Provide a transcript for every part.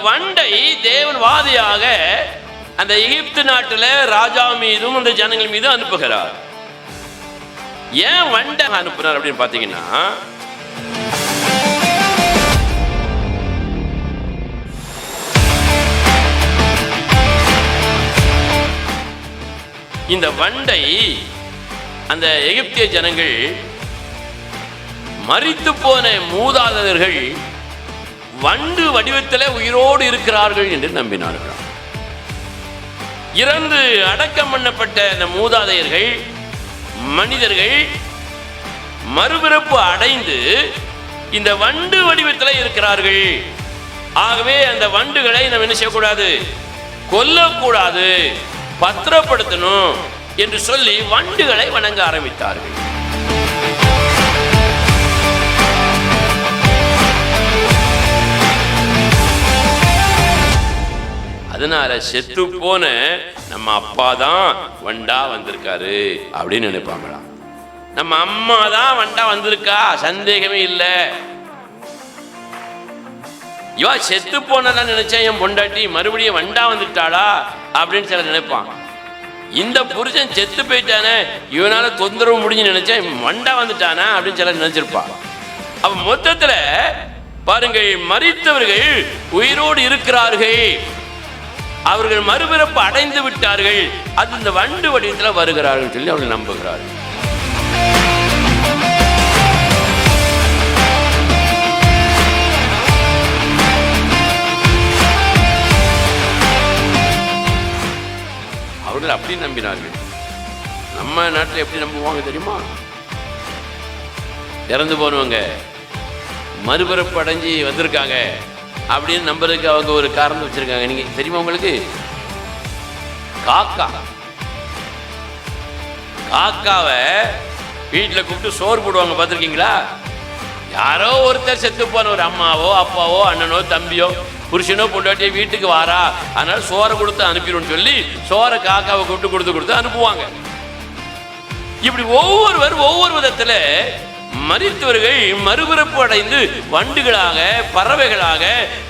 வண்டை தேவன் வாதியாக அந்த எகிப்து நாட்டில் ராஜா மீதும் அந்த ஜனங்கள் மீதும் அனுப்புகிறார். ஏன் வண்டை அனுப்புறார் அப்படின்னு பார்த்தீங்கன்னா, இந்த வண்டை அந்த எகிப்திய ஜனங்கள் மரித்து போன மூதாதையர்கள் வண்டு வடிவத்தில் உயிரோடு இருக்கிறார்கள் என்று நம்பினார்கள். இறந்து அடக்கம் பண்ணப்பட்ட அந்த மூதாதையர்கள் மனிதர்கள் மறுபிறப்பு அடைந்து இந்த வண்டு வடிவத்தில் இருக்கிறார்கள். ஆகவே அந்த வண்டுகளை நம்ம என்ன செய்யக்கூடாது, கொல்லக்கூடாது, பத்திரப்படுத்தணும் என்று சொல்லி வண்டுகளை வணங்க ஆரம்பித்தார்கள். அதனால செத்து போன நம்ம அப்பா தான் வண்டா வந்திருக்காரு அப்படின்னு நினைப்பாங்களாம். நம்ம அம்மா தான் வண்டா வந்திருக்கா, சந்தேகமே இல்லை. இவா செத்து போனதான் நினைச்சா என் பொண்டாட்டி மறுபடியும் வண்டா வந்துட்டாளா அப்படின்னு சில நினைப்பான். இந்த புருஷன் செத்து போயிட்டானே, இவனால தொந்தரவு முடிஞ்சு நினைச்சா வண்டா வந்துட்டானா அப்படின்னு சில நினைச்சிருப்பான். அப்ப மொத்தத்துல பாருங்கள், மரித்தவர்கள் உயிரோடு இருக்கிறார்கள், அவர்கள் மறுபிறப்பு அடைந்து விட்டார்கள், அது இந்த வண்டு வடிவத்தில் வருகிறார்கள் சொல்லி அவர்கள் நம்புகிறார்கள். அவர்கள் அப்படி நம்பினார்கள். நம்ம நாட்டில் எப்படி நம்புவாங்க தெரியுமா? இறந்து போனவங்க மறுபிறப்பு அடைஞ்சி வந்திருக்காங்க அப்படின்னு நம்புறதுக்கு அவங்க ஒரு காரணம் வச்சிருக்காங்க. நீங்க தெரியுமா உங்களுக்கு? காக்காவை வீட்டில் கூப்பிட்டு சோறு போடுவாங்க, பார்த்துருக்கீங்களா? யாரோ ஒருத்தர் செத்து போன ஒரு அம்மாவோ அப்பாவோ அண்ணனோ தம்பியோ புருஷனோ பொண்டாட்டியோ வீட்டுக்கு வாரா, அதனால சோறை கொடுத்து அனுப்பிடும்னு சொல்லி சோறை காக்காவை கூப்பிட்டு கொடுத்து அனுப்புவாங்க. இப்படி ஒவ்வொரு விதத்தில் மரித்தவர்கள் மறுபிறப்பு அடைந்து வண்டுகளாக, பறவைகளாக,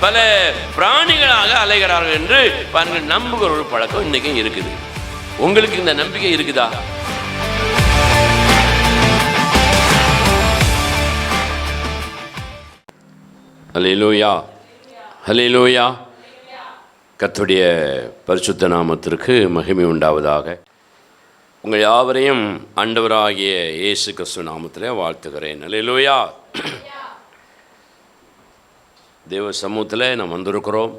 பல பிராணிகளாக அலைகிறார்கள் என்று பாருங்கள், நம்புகிற ஒரு பழக்கம் இன்னைக்கும் இருக்குது. உங்களுக்கு இந்த நம்பிக்கை இருக்குதா? ஹல்லேலூயா, ஹல்லேலூயா. கர்த்தருடைய பரிசுத்த நாமத்திற்கு மகிமை உண்டாவதாக. உங்கள் யாவரையும் ஆண்டவராகிய இயேசு கிறிஸ்து நாமத்திலே வாழ்த்துகிறேன். ஹல்லேலூயா. தேவ சமூகத்தில் நாம் வந்திருக்கிறோம்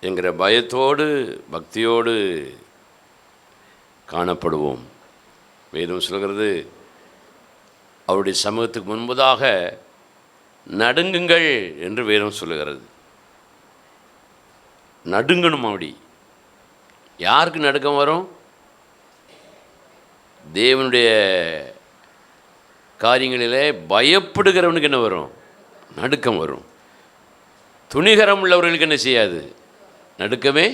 என்கிற பயத்தோடு பக்தியோடு காணப்படுவோம். வேதம் சொல்கிறது, அவருடைய சமூகத்துக்கு முன்பதாக நடுங்குங்கள் என்று வேதம் சொல்லுகிறது. நடுங்கணும். அப்படி யாருக்கு நடுக்கம் வரும்? தேவனுடைய காரியங்களிலே பயப்படுகிறவனுக்கு என்ன வரும்? நடுக்கம் வரும். துணிகரம் உள்ளவர்களுக்கு என்ன செய்யாது? நடுக்கமே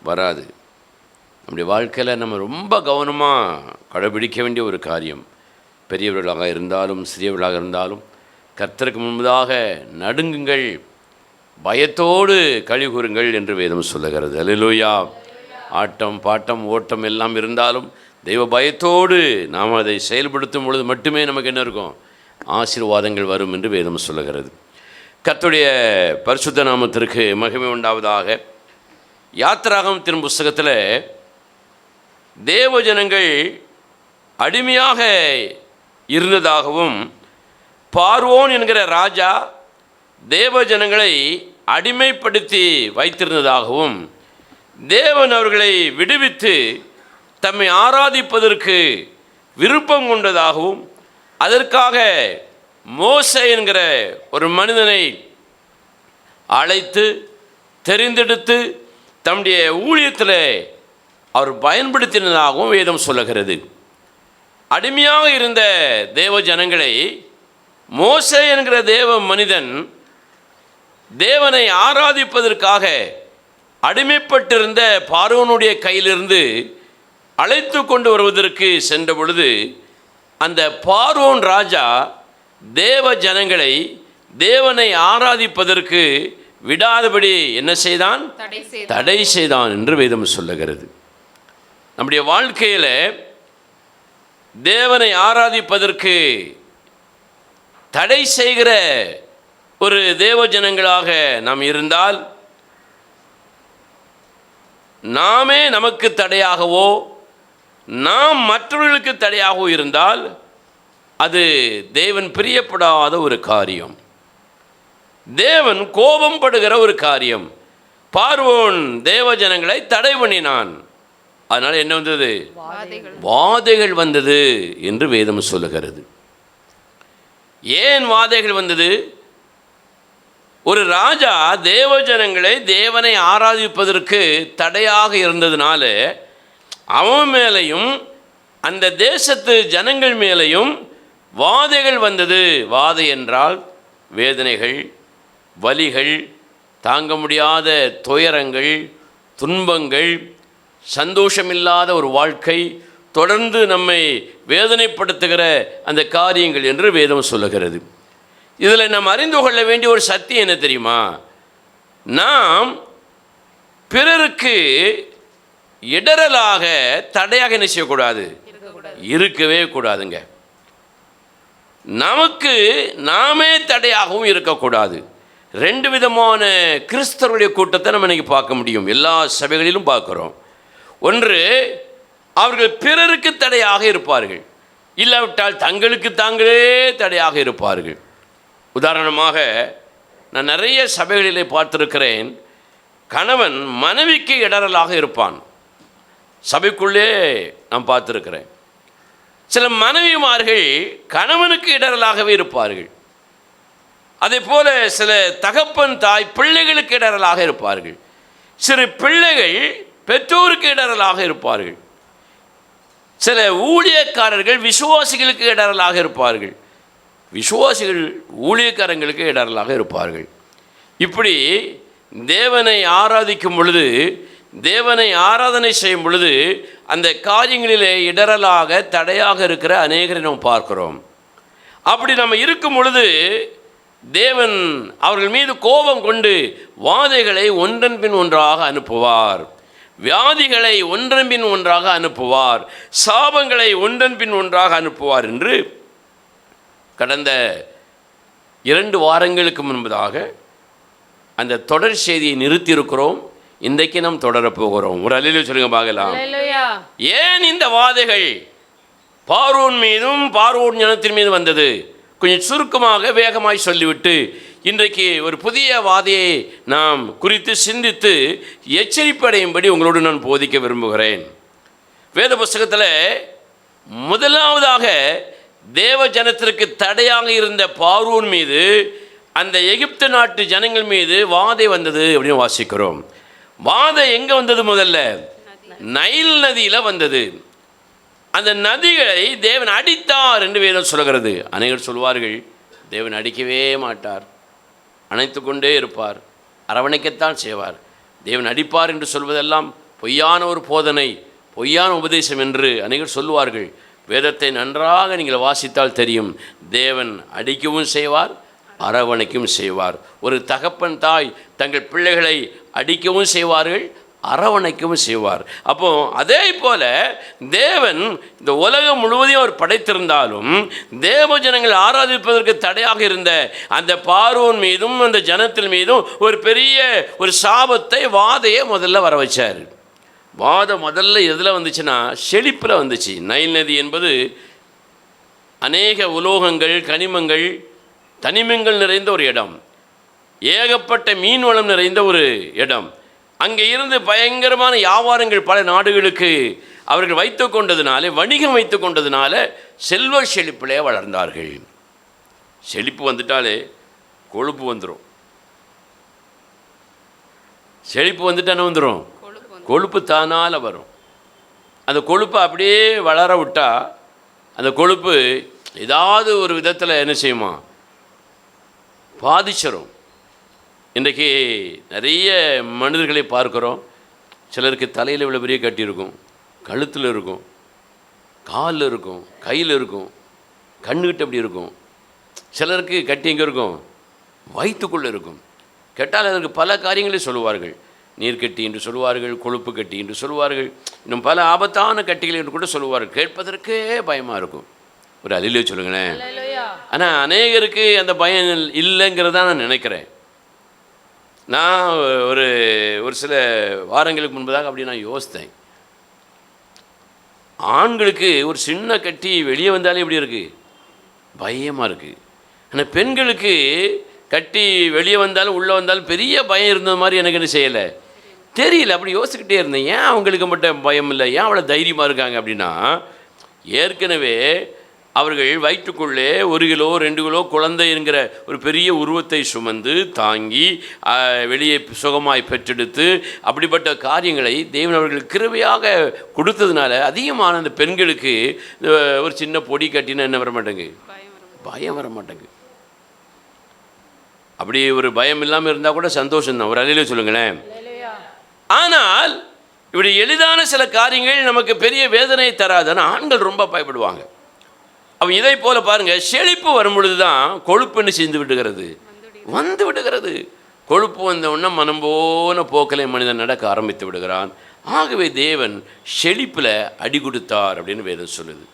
வராது. நம்முடைய வாழ்க்கையில் நம்ம ரொம்ப கவனமாக கடைபிடிக்க வேண்டிய ஒரு காரியம். பெரியவர்களாக இருந்தாலும் சிறியவர்களாக இருந்தாலும் கர்த்தருக்கு முன்பதாக நடுங்குங்கள், பயத்தோடு கழிகூறுங்கள் என்று வேதம் சொல்லுகிறது. அல்லேலூயா. ஆட்டம் பாட்டம் ஓட்டம் எல்லாம் இருந்தாலும் தெய்வ பயத்தோடு நாம் அதை செயல்படுத்தும் பொழுது மட்டுமே நமக்கு என்ன இருக்கும்? ஆசீர்வாதங்கள் வரும் என்று வேதம் சொல்லுகிறது. கர்த்தருடைய பரிசுத்த நாமத்திற்கு மகிமை உண்டாவதாக. யாத்திராகமத்தின் புஸ்தகத்தில் தேவ ஜனங்கள் அடிமையாக இருந்ததாகவும், பார்வோன் என்கிற ராஜா தேவ ஜனங்களை அடிமைப்படுத்தி வைத்திருந்ததாகவும், தேவன் அவர்களை விடுவித்து தம்மை ஆராதிப்பதற்கு விருப்பம் கொண்டதாகவும், அதற்காக மோசே என்கிற ஒரு மனிதனை அழைத்து தெரிந்தெடுத்து தம்முடைய ஊழியத்தில் அவர் பயன்படுத்தினதாகவும் வேதம் சொல்லுகிறது. அடிமையாக இருந்த தேவ ஜனங்களை மோசே என்கிற தேவ மனிதன் தேவனை ஆராதிப்பதற்காக அடிமைப்பட்டிருந்த பார்வோனுடைய கையிலிருந்து அழைத்து கொண்டு வருவதற்கு சென்ற பொழுது, அந்த பார்வோன் ராஜா தேவ ஜனங்களை தேவனை ஆராதிப்பதற்கு விடாதபடி என்ன செய்தான்? தடை செய்தான் என்று வேதம் சொல்லுகிறது. நம்முடைய வாழ்க்கையில் தேவனை ஆராதிப்பதற்கு தடை செய்கிற ஒரு தேவ ஜனங்களாக நாம் இருந்தால், நாமே நமக்கு தடையாகவோ நாம் மற்றவர்களுக்கு தடையாகவோ இருந்தால் அது தேவன் பிரியப்படாத ஒரு காரியம், தேவன் கோபம் படுகிற ஒரு காரியம். பார்வோன் தேவ ஜனங்களை தடை பண்ணினான். அதனால் என்ன வந்தது? வாதைகள் வந்தது என்று வேதம் சொல்லுகிறது. ஏன் வாதைகள் வந்தது? ஒரு ராஜா தேவ ஜனங்களை தேவனை ஆராதிப்பதற்கு தடையாக இருந்ததுனால அவன் மேலையும் அந்த தேசத்து ஜனங்கள் மேலையும் வாதைகள் வந்தது. வாதை என்றால் வேதனைகள், வலிகள், தாங்க முடியாத துயரங்கள், துன்பங்கள், சந்தோஷமில்லாத ஒரு வாழ்க்கை, தொடர்ந்து நம்மை வேதனைப்படுத்துகிற அந்த காரியங்கள் என்று வேதம் சொல்லுகிறது. இதில் நாம் அறிந்து கொள்ள வேண்டிய ஒரு சத்தியம் என்ன தெரியுமா? நாம் பிறருக்கு இடரலாக தடையாக என்ன செய்யக்கூடாது? இருக்கவே கூடாதுங்க. நமக்கு நாமே தடையாகவும் இருக்கக்கூடாது. ரெண்டு விதமான கிறிஸ்தவருடைய கூட்டத்தை நம்ம இன்னைக்கு பார்க்க முடியும், எல்லா சபைகளிலும் பார்க்குறோம். ஒன்று, அவர்கள் பிறருக்கு தடையாக இருப்பார்கள், இல்லாவிட்டால் தங்களுக்கு தாங்களே தடையாக இருப்பார்கள். உதாரணமாக நான் நிறைய சபைகளிலே பார்த்திருக்கிறேன், கணவன் மனைவிக்கு இடரலாக இருப்பான். சபைக்குள்ளே நான் பார்த்துருக்கிறேன். சில மனைவிமார்கள் கணவனுக்கு இடரலாகவே இருப்பார்கள். அதே போல சில தகப்பன் தாய் பிள்ளைகளுக்கு இடரலாக இருப்பார்கள். சிறு பிள்ளைகள் பெற்றோருக்கு இடரலாக இருப்பார்கள். சில ஊழியக்காரர்கள் விசுவாசிகளுக்கு இடரலாக இருப்பார்கள். விசுவாசிகள் ஊழியக்காரங்களுக்கு இடரலாக இருப்பார்கள். இப்படி தேவனை ஆராதிக்கும் பொழுது, தேவனை ஆராதனை செய்யும் பொழுது அந்த காரியங்களிலே இடரலாக தடையாக இருக்கிற அநேகரை நாம் பார்க்கிறோம். அப்படி நம்ம இருக்கும் பொழுது தேவன் அவர்கள் மீது கோபம் கொண்டு வாதைகளை ஒன்றன் பின் ஒன்றாக அனுப்புவார், வியாதிகளை ஒன்றன் பின் ஒன்றாக அனுப்புவார், சாபங்களை ஒன்றன் பின் ஒன்றாக அனுப்புவார் என்று கடந்த 2 வாரங்களுக்கு முன்பதாக அந்த தொடர் செய்தியை நிறுத்தியிருக்கிறோம். இன்றைக்கு நாம் தொடரப்போகிறோம். ஒரு அல்லேலூயா சொல்லுங்க பார்க்கலாம். ஏன் இந்த வாதைகள் பார்வோன் மீதும் பார்வோன் ஜனத்தின் மீது வந்தது? கொஞ்சம் சுருக்கமாக வேகமாய் சொல்லிவிட்டு இன்றைக்கு ஒரு புதிய வாதையை நாம் குறித்து சிந்தித்து எச்சரிப்படையும்படி உங்களோடு நான் போதிக்க விரும்புகிறேன். வேத புஸ்தகத்தில் முதலாவதாக தேவ ஜனத்திற்கு தடையாக இருந்த பார்வோன் மீது, அந்த எகிப்து நாட்டு ஜனங்கள் மீது வாதை வந்தது அப்படின்னு வாசிக்கிறோம். வாதை எங்கே வந்தது? முதல்ல நைல் நதியில் வந்தது. அந்த நதிகளை தேவன் அடித்தார் என்று வேதம் சொல்கிறது. அநேகர் சொல்வார்கள், தேவன் அடிக்கவே மாட்டார், அணைத்து கொண்டே இருப்பார், அரவணைக்கத்தான் செய்வார். தேவன் அடிப்பார் என்று சொல்வதெல்லாம் பொய்யான ஒரு போதனை, பொய்யான உபதேசம் என்று அநேகர் சொல்வார்கள். வேதத்தை நன்றாக நீங்கள் வாசித்தால் தெரியும், தேவன் அடிக்கவும் செய்வார், அரவணைக்கும் செய்வார். ஒரு தகப்பன் தாய் தங்கள் பிள்ளைகளை அடிக்கவும் செய்வார்கள், அரவணைக்கவும் செய்வார். அப்போ அதே போல தேவன் இந்த உலகம் முழுவதையும் அவர் படைத்திருந்தாலும் தேவ ஜனங்கள் ஆராதிப்பதற்கு தடையாக இருந்த அந்த பார்வோன் மீதும் அந்த ஜனத்தின் மீதும் ஒரு பெரிய ஒரு சாபத்தை, வாதையை முதல்ல வர வச்சார். வாதம் முதல்ல எதில் வந்துச்சுன்னா செழிப்பில் வந்துச்சு. நைல் நதி என்பது அநேக உலோகங்கள், கனிமங்கள், தனிமங்கள் நிறைந்த ஒரு இடம், ஏகப்பட்ட மீன் வளம் நிறைந்த ஒரு இடம். அங்கே இருந்து பயங்கரமான வியாபாரங்கள் பல நாடுகளுக்கு அவர்கள் வைத்து கொண்டதுனால, வணிகம் வைத்து கொண்டதுனால செல்வ செழிப்பிலே வளர்ந்தார்கள். செழிப்பு வந்துட்டாலே கொழுப்பு வந்துடும். செழிப்பு வந்துட்டானே வந்துடும், கொழுப்பு தானால் வரும். அந்த கொழுப்பை அப்படியே வளர விட்டால் அந்த கொழுப்பு ஏதாவது ஒரு விதத்தில் என்ன செய்யுமா? பாதிச்சிடும். இன்றைக்கி நிறைய மனிதர்களை பார்க்குறோம். சிலருக்கு தலையில் இவ்வளோ பெரிய கட்டி இருக்கும், கழுத்தில் இருக்கும், காலில் இருக்கும், கையில் இருக்கும், கண்ணுக்கிட்ட அப்படி இருக்கும். சிலருக்கு கட்டி எங்கே இருக்கும்? வயிற்றுக்குள்ளே இருக்கும். கேட்டால் அதற்கு பல காரியங்களை சொல்லுவார்கள். நீர்க்கட்டி என்று சொல்லுவார்கள், கொழுப்பு கட்டி என்று சொல்லுவார்கள், இன்னும் பல ஆபத்தான கட்டிகள் என்று கூட சொல்லுவார்கள். கேட்பதற்கே பயமாக இருக்கும். ஒரு அல்லேலூயா சொல்லுங்களேன். ஆனால் அநேகருக்கு அந்த பயம் இல்லைங்கிறதா நான் நினைக்கிறேன். நான் ஒரு சில வாரங்களுக்கு முன்பதாக அப்படி நான் யோசித்தேன். ஆண்களுக்கு ஒரு சின்ன கட்டி வெளியே வந்தாலே எப்படி இருக்குது, பயமாக இருக்குது. ஆனால் பெண்களுக்கு கட்டி வெளியே வந்தாலும் உள்ளே வந்தாலும் பெரிய பயம் இருந்தது மாதிரி எனக்கு என்ன செய்யலை தெரியல. அப்படி யோசிச்சுக்கிட்டே இருந்தேன், ஏன் அவங்களுக்கு மட்டும் பயம் இல்லை, ஏன் அவ்வளோ தைரியமாக இருக்காங்க அப்படின்னா, ஏற்கனவே அவர்கள் வயிற்றுக்குள்ளே 1 கிலோ 2 கிலோ குழந்தை என்கிற ஒரு பெரிய உருவத்தை சுமந்து தாங்கி வெளியே சுகமாய் பெற்றெடுத்து அப்படிப்பட்ட காரியங்களை தேவன் அவர்கள் கிருபையாக கொடுத்ததுனால அதிகமான அந்த பெண்களுக்கு ஒரு சின்ன பொடி கட்டினா என்ன வர மாட்டேங்க, பயம் வர மாட்டேங்க. அப்படி ஒரு பயம் இல்லாமல் இருந்தால் கூட சந்தோஷம்தான். ஒரு அல்லேலூயா சொல்லுங்களேன். ஆனால் இப்படி எளிதான சில காரியங்கள் நமக்கு பெரிய வேதனை தராது. ஆனால் ஆண்கள் ரொம்ப பயப்படுவாங்க. அவன் இதை போல பாருங்கள், செழிப்பு வரும் பொழுது தான் கொழுப்புன்னு செஞ்சு வந்து விடுகிறது. கொழுப்பு வந்தவுடனே மனம் போன போக்கலை மனிதன் நடக்க ஆரம்பித்து விடுகிறான். ஆகவே தேவன் செழிப்பில் அடி கொடுத்தார் அப்படின்னு வேதம் சொல்லுது.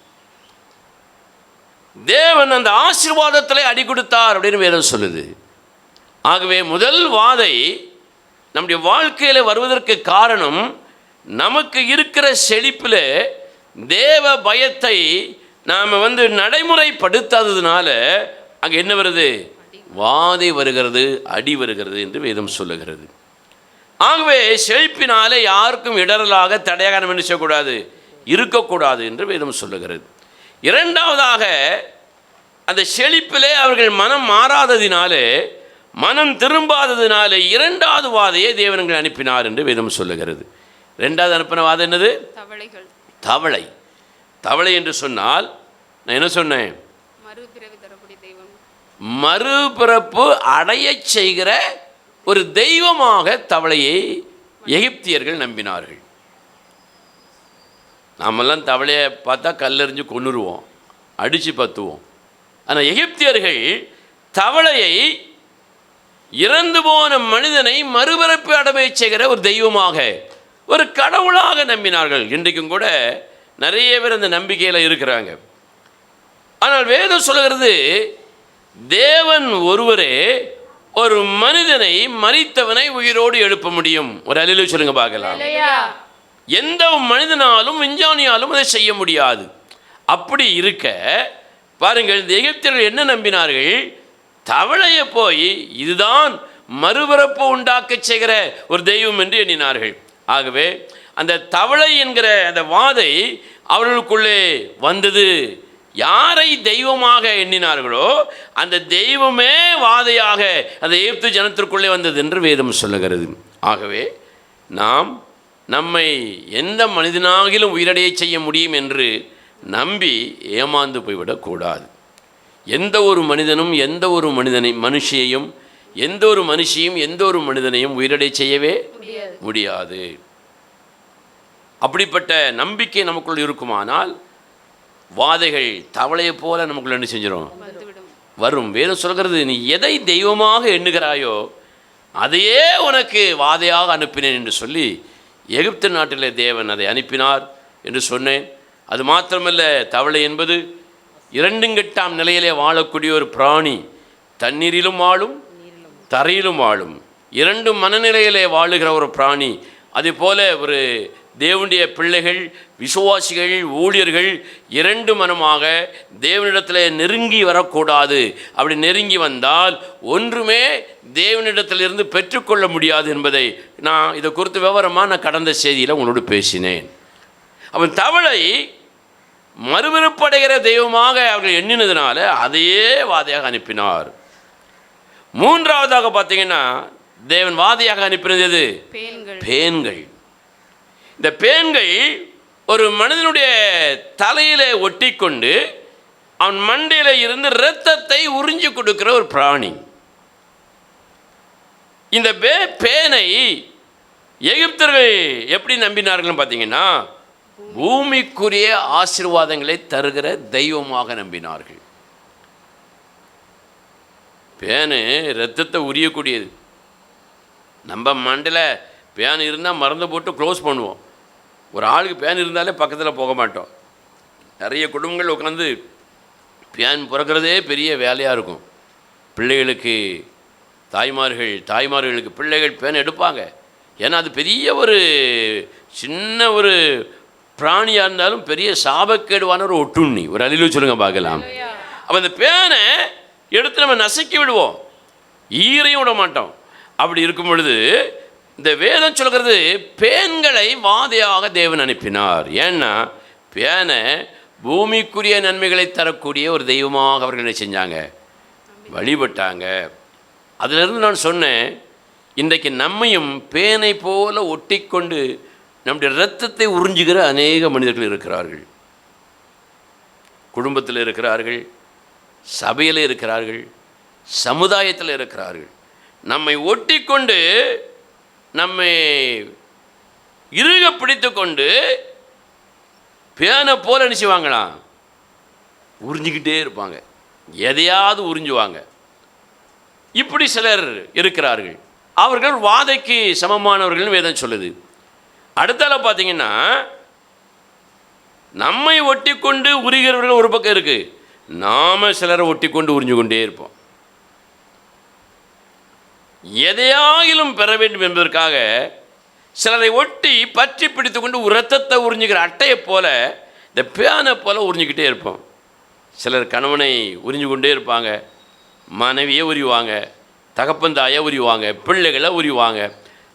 தேவன் அந்த ஆசீர்வாதத்தில் அடி கொடுத்தார் அப்படின்னு வேதம் சொல்லுது. ஆகவே முதல் வாதை நம்முடைய வாழ்க்கையில் வருவதற்கு காரணம் நமக்கு இருக்கிற செழிப்பில் தேவ பயத்தை நாம் நடைமுறைப்படுத்தாததுனால அங்கே என்ன வருது, வாதை வருகிறது, அடி வருகிறது என்று வேதம் சொல்லுகிறது. ஆகவே செழிப்பினாலே யாருக்கும் இடரலாக தடையாக நம்ம என்ன செய்யக்கூடாது, இருக்கக்கூடாது என்று வேதம் சொல்லுகிறது. இரண்டாவதாக அந்த செழிப்பிலே அவர்கள் மனம் மாறாததினாலே, மனம் திரும்பாததினாலே இரண்டாவது வாதையை தேவன்கள் அனுப்பினார் என்று வேதம் சொல்லுகிறது. ரெண்டாவது அனுப்பின வாதம் என்னது, தவளை. தவளை என்று சொன்னால் நான் என்ன சொன்னேன், மறுபிறப்பு அடைய செய்கிற ஒரு தெய்வமாக தவளையை எகிப்தியர்கள் நம்பினார்கள். நாமெல்லாம் தவளையை பார்த்தா கல்லெறிஞ்சு கொன்னுருவோம், அடித்து பத்துவோம். ஆனால் எகிப்தியர்கள் தவளையை இறந்து போன மனிதனை மறுபிறப்பு அடைய செய்கிற ஒரு தெய்வமாக, ஒரு கடவுளாக நம்பினார்கள். இன்றைக்கும் கூட நிறைய பேர் அந்த நம்பிக்கையில் இருக்கிறாங்க. ஆனால் வேதம் சொல்லுகிறது, தேவன் ஒருவரே ஒரு மனிதனை மரித்தவனை உயிரோடு எழுப்ப முடியும். ஒரு அல்லேலூயா சொல்லுங்க பார்க்கலாம். எந்த மனிதனாலும் விஞ்ஞானியாலும் அதை செய்ய முடியாது. அப்படி இருக்க பாருங்கள், இந்த எகிப்தியர்கள் என்ன நம்பினார்கள், தவளையை போய் இதுதான் மறுபிறப்பு உண்டாக்க செய்கிற ஒரு தெய்வம் என்று எண்ணினார்கள். ஆகவே அந்த தவளை என்கிற அந்த வாதை அவர்களுக்குள்ளே வந்தது. யாரை தெய்வமாக எண்ணினார்களோ அந்த தெய்வமே வாதையாக அந்த எகிப்து ஜனத்திற்குள்ளே வந்தது என்று வேதம் சொல்லுகிறது. ஆகவே நாம் நம்மை எந்த மனிதனாகிலும் உயிரடைய செய்ய முடியும் என்று நம்பி ஏமாந்து போய்விடக்கூடாது. எந்த ஒரு மனிதனும் எந்த ஒரு மனுஷியையும் எந்த ஒரு மனிதனையும் உயிரடை செய்யவே முடியாது. அப்படிப்பட்ட நம்பிக்கை நமக்குள் இருக்குமானால் வாதைகள் தவளையை போல நமக்குள்ள என்ன செஞ்சிடும், வரும். வேதம் சொல்கிறது, நீ எதை தெய்வமாக எண்ணுகிறாயோ அதையே உனக்கு வாதையாக அனுப்பினேன் என்று சொல்லி எகிப்து நாட்டிலே தேவன் அதை அனுப்பினார் என்று சொன்னேன். அது மாத்திரமல்ல, தவளை என்பது 2 நிலையிலே வாழக்கூடிய ஒரு பிராணி. தண்ணீரிலும் வாழும், தரையிலும் வாழும். 2 மனநிலையிலே வாழுகிற ஒரு பிராணி. அதே போல ஒரு தேவனுடைய பிள்ளைகள், விசுவாசிகள், ஊழியர்கள் 2 மனமாக தேவனிடத்தில் நெருங்கி வரக்கூடாது. அப்படி நெருங்கி வந்தால் ஒன்றுமே தேவனிடத்திலிருந்து பெற்றுக்கொள்ள முடியாது என்பதை நான் இதை குறித்து விவரமாக நான் கடந்த செய்தியில் உங்களோடு பேசினேன். அவன் தவளை மறுபிறப்படைகிற தெய்வமாக அவர்கள் எண்ணினதுனால அதையே வாதையாக அனுப்பினார். 3வதாக பார்த்தீங்கன்னா தேவன் வாதையாக அனுப்பினது எது, பேன்கள். இந்த பேன்கள் ஒரு மனிதனுடைய தலையிலே ஒட்டி கொண்டு அவன் மண்டையில இருந்து இரத்தத்தை உறிஞ்சி கொடுக்கிற ஒரு பிராணி. இந்த பேனை எகிப்தர்கள் எப்படி நம்பினார்கள் பார்த்தீங்கன்னா, பூமிக்குரிய ஆசீர்வாதங்களை தருகிற தெய்வமாக நம்பினார்கள். பேனு இரத்தத்தை உரியக்கூடியது. நம்ம மண்டையில் பேன் இருந்தால் மறந்து போட்டு க்ளோஸ் பண்ணுவோம். ஒரு ஆளுக்கு பேன் இருந்தாலே பக்கத்தில் போக மாட்டோம். நிறைய குடும்பங்கள் உட்காந்து பேன் பிறக்கிறதே பெரிய வேலையாக இருக்கும். பிள்ளைகளுக்கு தாய்மார்களுக்கு பிள்ளைகள் பேன் எடுப்பாங்க. ஏன்னா அது பெரிய ஒரு சின்ன ஒரு பிராணியாக இருந்தாலும் பெரிய சாபக்கேடுவான ஒரு ஒட்டுண்ணி. ஒரு அழிவு சொல்லுங்க பார்க்கலாம். அப்போ அந்த பேனை எடுத்து நம்ம நசுக்கி விடுவோம், ஈரையும் விட மாட்டோம். அப்படி இருக்கும் பொழுது இந்த வேதம் சொல்கிறது பேன்களை வாதையாக தேவன் அனுப்பினார். ஏன்னா பேனை பூமிக்குரிய நன்மைகளை தரக்கூடிய ஒரு தெய்வமாக அவர்கள் என்ன செஞ்சாங்க, வழிபட்டாங்க. அதிலிருந்து நான் சொன்னேன், இன்றைக்கு நம்மையும் பேனை போல ஒட்டி கொண்டு நம்முடைய இரத்தத்தை உறிஞ்சுகிற அநேக மனிதர்கள் இருக்கிறார்கள். குடும்பத்தில் இருக்கிறார்கள், சபையில் இருக்கிறார்கள், சமுதாயத்தில் இருக்கிறார்கள். நம்மை ஒட்டி கொண்டு நம்மை இறுக பிடித்து கொண்டு பேனை போல நினைச்சுவாங்களாம், உறிஞ்சிக்கிட்டே இருப்பாங்க, எதையாவது உறிஞ்சுவாங்க. இப்படி சிலர் இருக்கிறார்கள். அவர்கள் வாதைக்கு சமமானவர்கள் வேதம் சொல்லுது. அடுத்தால பார்த்தீங்கன்னா நம்மை ஒட்டி கொண்டு உரிகிறவர்கள் ஒரு பக்கம் இருக்கு, நாம சிலரை ஒட்டி கொண்டு உறிஞ்சு கொண்டே இருப்போம். எதையாகிலும் பெற வேண்டும் என்பதற்காக சிலரை ஒட்டி பற்றி பிடித்து கொண்டு இரத்தத்தை உறிஞ்சுகிற அட்டையை போல, இந்த பேனை போல உறிஞ்சிக்கிட்டே இருப்போம். சிலர் கணவனை உறிஞ்சு கொண்டே இருப்பாங்க, மனைவியை உரிவாங்க, தகப்பந்தாயை உரிவாங்க, பிள்ளைகளை உரிவாங்க,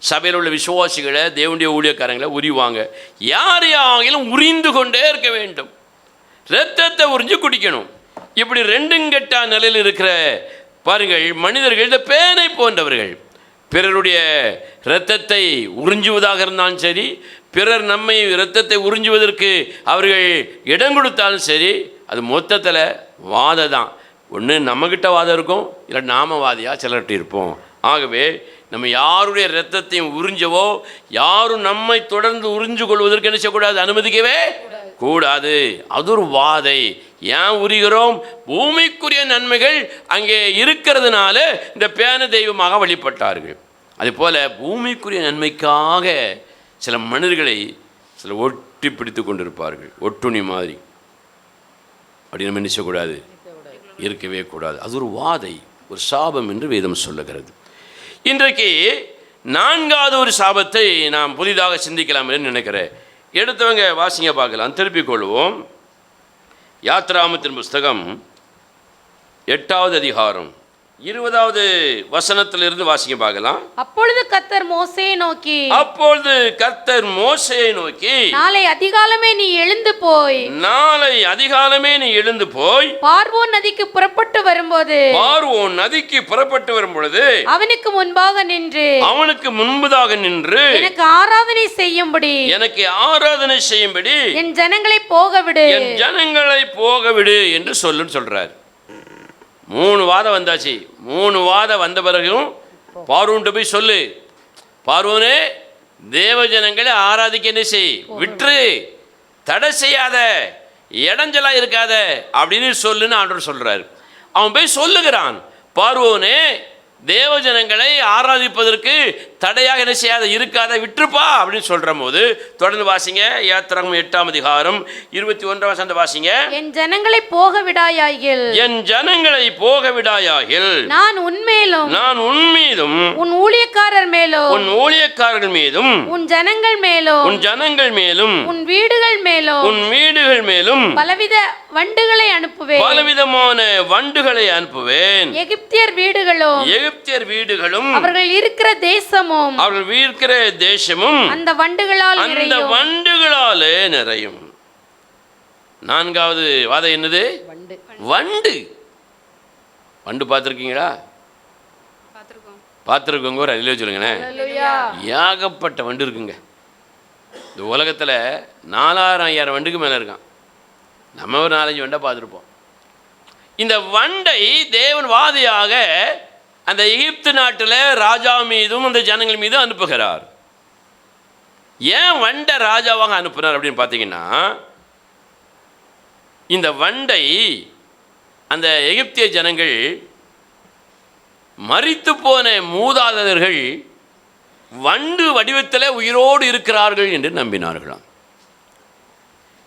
சபையில் உள்ள விசுவாசிகளை தேவனுடைய ஊழியக்காரங்களை உரிவாங்க. யாரையாகிலும் உரிந்து கொண்டே இருக்க வேண்டும், இரத்தத்தை உறிஞ்சு குடிக்கணும். இப்படி ரெண்டுங்கெட்டா நிலையில் இருக்கிற பாருங்கள் மனிதர்கள் இந்த பேனை போன்றவர்கள். பிறருடைய இரத்தத்தை உறிஞ்சுவதாக இருந்தாலும் சரி, பிறர் நம்மை இரத்தத்தை உறிஞ்சுவதற்கு அவர்கள் இடம் கொடுத்தாலும் சரி, அது மொத்தத்தில் வாதை தான். ஒன்று நம்மக்கிட்ட வாதம் இருக்கும், இல்லை நாம வாதியாக சிலர்கிட்ட இருப்போம். ஆகவே நம்ம யாருடைய இரத்தத்தையும் உறிஞ்சவோ, யாரும் நம்மை தொடர்ந்து உறிஞ்சு கொள்வதற்கு என்ன செய்யக்கூடாது, அனுமதிக்கவே கூடாது. அது ஒரு வாதை. ஏன் உரிகிறோம்? பூமிக்குரிய நன்மைகள் அங்கே இருக்கிறதுனால இந்த பேன தெய்வமாக வழிபட்டார்கள். அதுபோல் பூமிக்குரிய நன்மைக்காக சில மனிதர்களை சில ஒட்டி பிடித்து கொண்டிருப்பார்கள், ஒட்டுணி மாதிரி. அப்படி நம்ம நினைச்சக்கூடாது, இருக்கவே கூடாது. அது ஒரு வாதை, ஒரு சாபம் என்று வேதம் சொல்லுகிறது. இன்றைக்கு நான்காவது ஒரு சாபத்தை நாம் புதிதாக சிந்திக்கலாம் என்று நினைக்கிறேன். எடுத்தவங்க வாசிங்க பார்க்கலாம். திருப்பிக் கொள்வோம். யாத்ராமத்தின் புஸ்தகம் 8வது அதிகாரம் 20வது வசனத்திலிருந்து வாசிக்க பார்க்கலாம். அப்பொழுது கர்த்தர் மோசேயை நோக்கி நாளை அதிகாலமே நீ எழுந்து போய் பார்வோன் நதிக்கு புறப்பட்டு வரும்பொழுது அவனுக்கு முன்பதாக நின்று எனக்கு ஆராதனை செய்யும்படி என் ஜனங்களை போக விடு என்று சொல்றார். 3 வாதம் வந்தாச்சு. 3 வாதம் வந்த பிறகும் பார்வோன்ட்டு போய் சொல்லு, பார்வோனே தேவஜனங்களை ஆராதிக்க என்ன செய், விற்று தடை செய்யாத, இடைஞ்சலா இருக்காத அப்படின்னு சொல்லுன்னு ஆண்டவர் சொல்றாரு. அவன் போய் சொல்லுகிறான், பார்வோனே தேவஜனங்களை ஆராதிப்பதற்கு தடையாக என்ன செய்யாத, இருக்காத, விட்டுருப்பா அப்படின்னு சொல்ற போது தொடர்ந்து வாசிங்க. யாத்திராகமம் 8ஆம் அதிகாரம் 21ஆம் வசனத்தை வாசிங்க. என் ஜனங்களை போக விடாயாகில் நான் உன்மீதும் உன் ஊழியக்காரர்கள் மீதும் உன் ஜனங்கள் மேலும் உன் வீடுகள் மேலும் பலவித வண்டுகளை பலவிதமான வண்டுகளை அனுப்புவேன். எகிப்தியர் வீடுகளும் அவர்கள் இருக்கிற தேசமும் அந்த வண்டுகளாலே நிறையும். 4வது வாதம் என்னது? வண்டு. பார்த்துருக்கீங்களா? பார்த்துருக்கோங்க. ஒரு அதிலே சொல்லுங்களேன். ஏகப்பட்ட வண்டு இருக்குங்க இந்த உலகத்தில். 4000-5000 வண்டுக்கு மேலே இருக்கான். நம்ம ஒரு 4-5 வண்டை பார்த்துருப்போம். இந்த வண்டை தேவன் வாதியாக அந்த எகிப்து நாட்டில் ராஜா மீதும் அந்த ஜனங்கள் மீதும் அனுப்புகிறார். ஏன் வண்டை ராஜாவாக அனுப்புகிறார் அப்படின்னு பார்த்தீங்கன்னா, இந்த வண்டை அந்த எகிப்திய ஜனங்கள் மரித்து போன மூதாதையர்கள் வண்டு வடிவத்தில் உயிரோடு இருக்கிறார்கள் என்று நம்பினார்களாம்.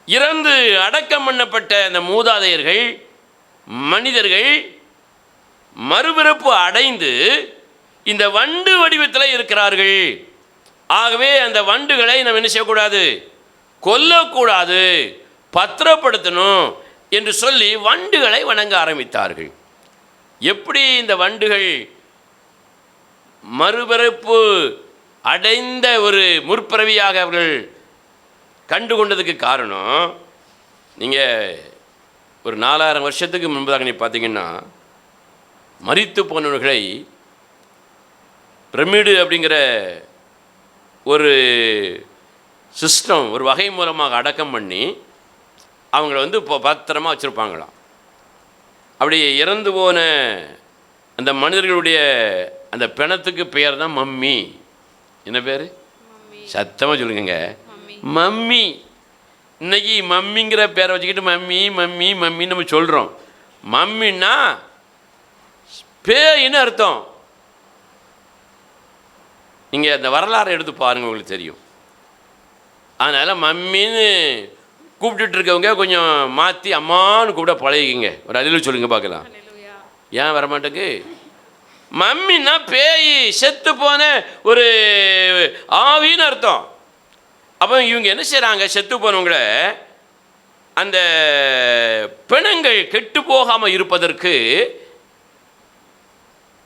இறந்து அடக்கம் பண்ணப்பட்ட அந்த மூதாதையர்கள் மனிதர்கள் மறுபிறப்பு அடைந்து இந்த வண்டு வடிவத்தில் இருக்கிறார்கள். ஆகவே அந்த வண்டுகளை நம்ம என்ன செய்யக்கூடாது, கொல்லக்கூடாது, பத்திரப்படுத்தணும் என்று சொல்லி வண்டுகளை வணங்க ஆரம்பித்தார்கள். எப்படி இந்த வண்டுகள் மறுபிறப்பு அடைந்த ஒரு முற்பிறவியாக அவர்கள் கண்டு கொண்டதுக்கு காரணம், நீங்கள் ஒரு 4000 வருஷத்துக்கு முன்பதாக நீ பார்த்தீங்கன்னா மரித்து போனவர்களை பிரமிடு அப்படிங்கிற ஒரு சிஸ்டம், ஒரு வகை மூலமாக அடக்கம் பண்ணி அவங்கள வந்து இப்போ பத்திரமாக வச்சுருப்பாங்களாம். அப்படி இறந்து போன அந்த மனிதர்களுடைய அந்த பிணத்துக்கு பெயர் தான் மம்மி. என்ன பேர்? சத்தமாக சொல்லுங்க, மம்மி. இன்னைக்கு மம்மிங்கிற பேரை வச்சுக்கிட்டு மம்மி மம்மி மம்மின்னு நம்ம சொல்கிறோம். மம்மின்னா பேயின்னு அர்த்தம். நீங்கள் அந்த வரலாறு எடுத்து பாருங்கள், உங்களுக்கு தெரியும். அதனால் மம்மின்னு கூப்பிட்டுட்டு இருக்கவங்க கொஞ்சம் மாற்றி அம்மான்னு கூப்பிட பழகிங்க. ஒரு அழில் சொல்லுங்க பார்க்கலாம். ஏன் வரமாட்டேக்கு? மம்மின்னா பேய், செத்து போன ஒரு ஆவின்னு அர்த்தம். அப்போ இவங்க என்ன செய்கிறாங்க, செத்து போனவங்கள அந்த பிணங்கள் கெட்டு போகாமல் இருப்பதற்கு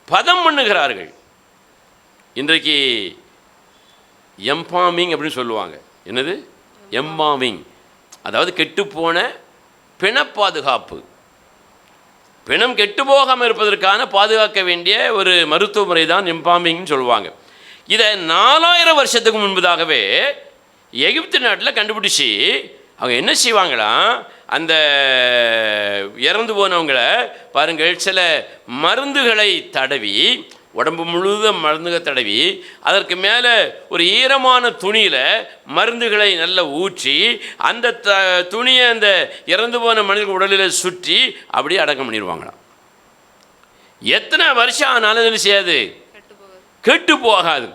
பதம் பண்ணுகிறார்கள். இன்றைக்கு எம்பாமிங் அப்படின்னு சொல்லுவாங்க. என்னது எம்பாமிங்? அதாவது கெட்டுப்போன பிண பாதுகாப்பு. பிணம் கெட்டு போகாமல் இருப்பதற்கான பாதுகாக்க வேண்டிய ஒரு மருத்துவ முறை தான் எம்பாமிங்னு சொல்லுவாங்க. இதை 4000 வருஷத்துக்கு முன்பதாகவே எகிப்து நாட்டில் கண்டுபிடிச்சி அவங்க என்ன செய்வாங்களாம், அந்த இறந்து போனவங்களை பாருங்கள், சில மருந்துகளை தடவி, உடம்பு முழுவதும் மருந்துகளை தடவி, அதற்கு மேலே ஒரு ஈரமான துணியில் மருந்துகளை நல்லா ஊற்றி அந்த துணியை அந்த இறந்து போன மனிதர்கள் உடலில் சுற்றி அப்படியே அடக்கம் பண்ணிடுவாங்களாம். எத்தனை வருஷம் ஆனாலும் என்ன செய்யாது, கெட்டு போகாது.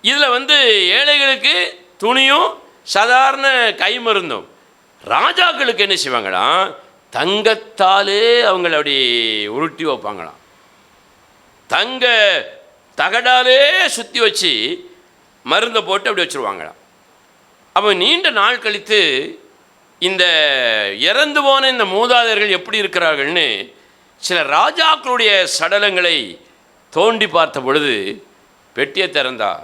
இதில் வந்து ஏழைகளுக்கு துணியும் சாதாரண கை மருந்தும், ராஜாக்களுக்கு என்ன செய்வாங்களாம், தங்கத்தாலே அவங்கள அப்படி உருட்டி வைப்பாங்களாம். தங்க தகடாலே சுற்றி வச்சு மருந்தை போட்டு அப்படி வச்சுருவாங்களாம். அப்போ நீண்ட நாள் கழித்து இந்த இறந்து போன இந்த மூதாதையர்கள் எப்படி இருக்கிறார்கள்னு சில ராஜாக்களுடைய சடலங்களை தோண்டி பார்த்த பொழுது பெட்டியை திறந்தா,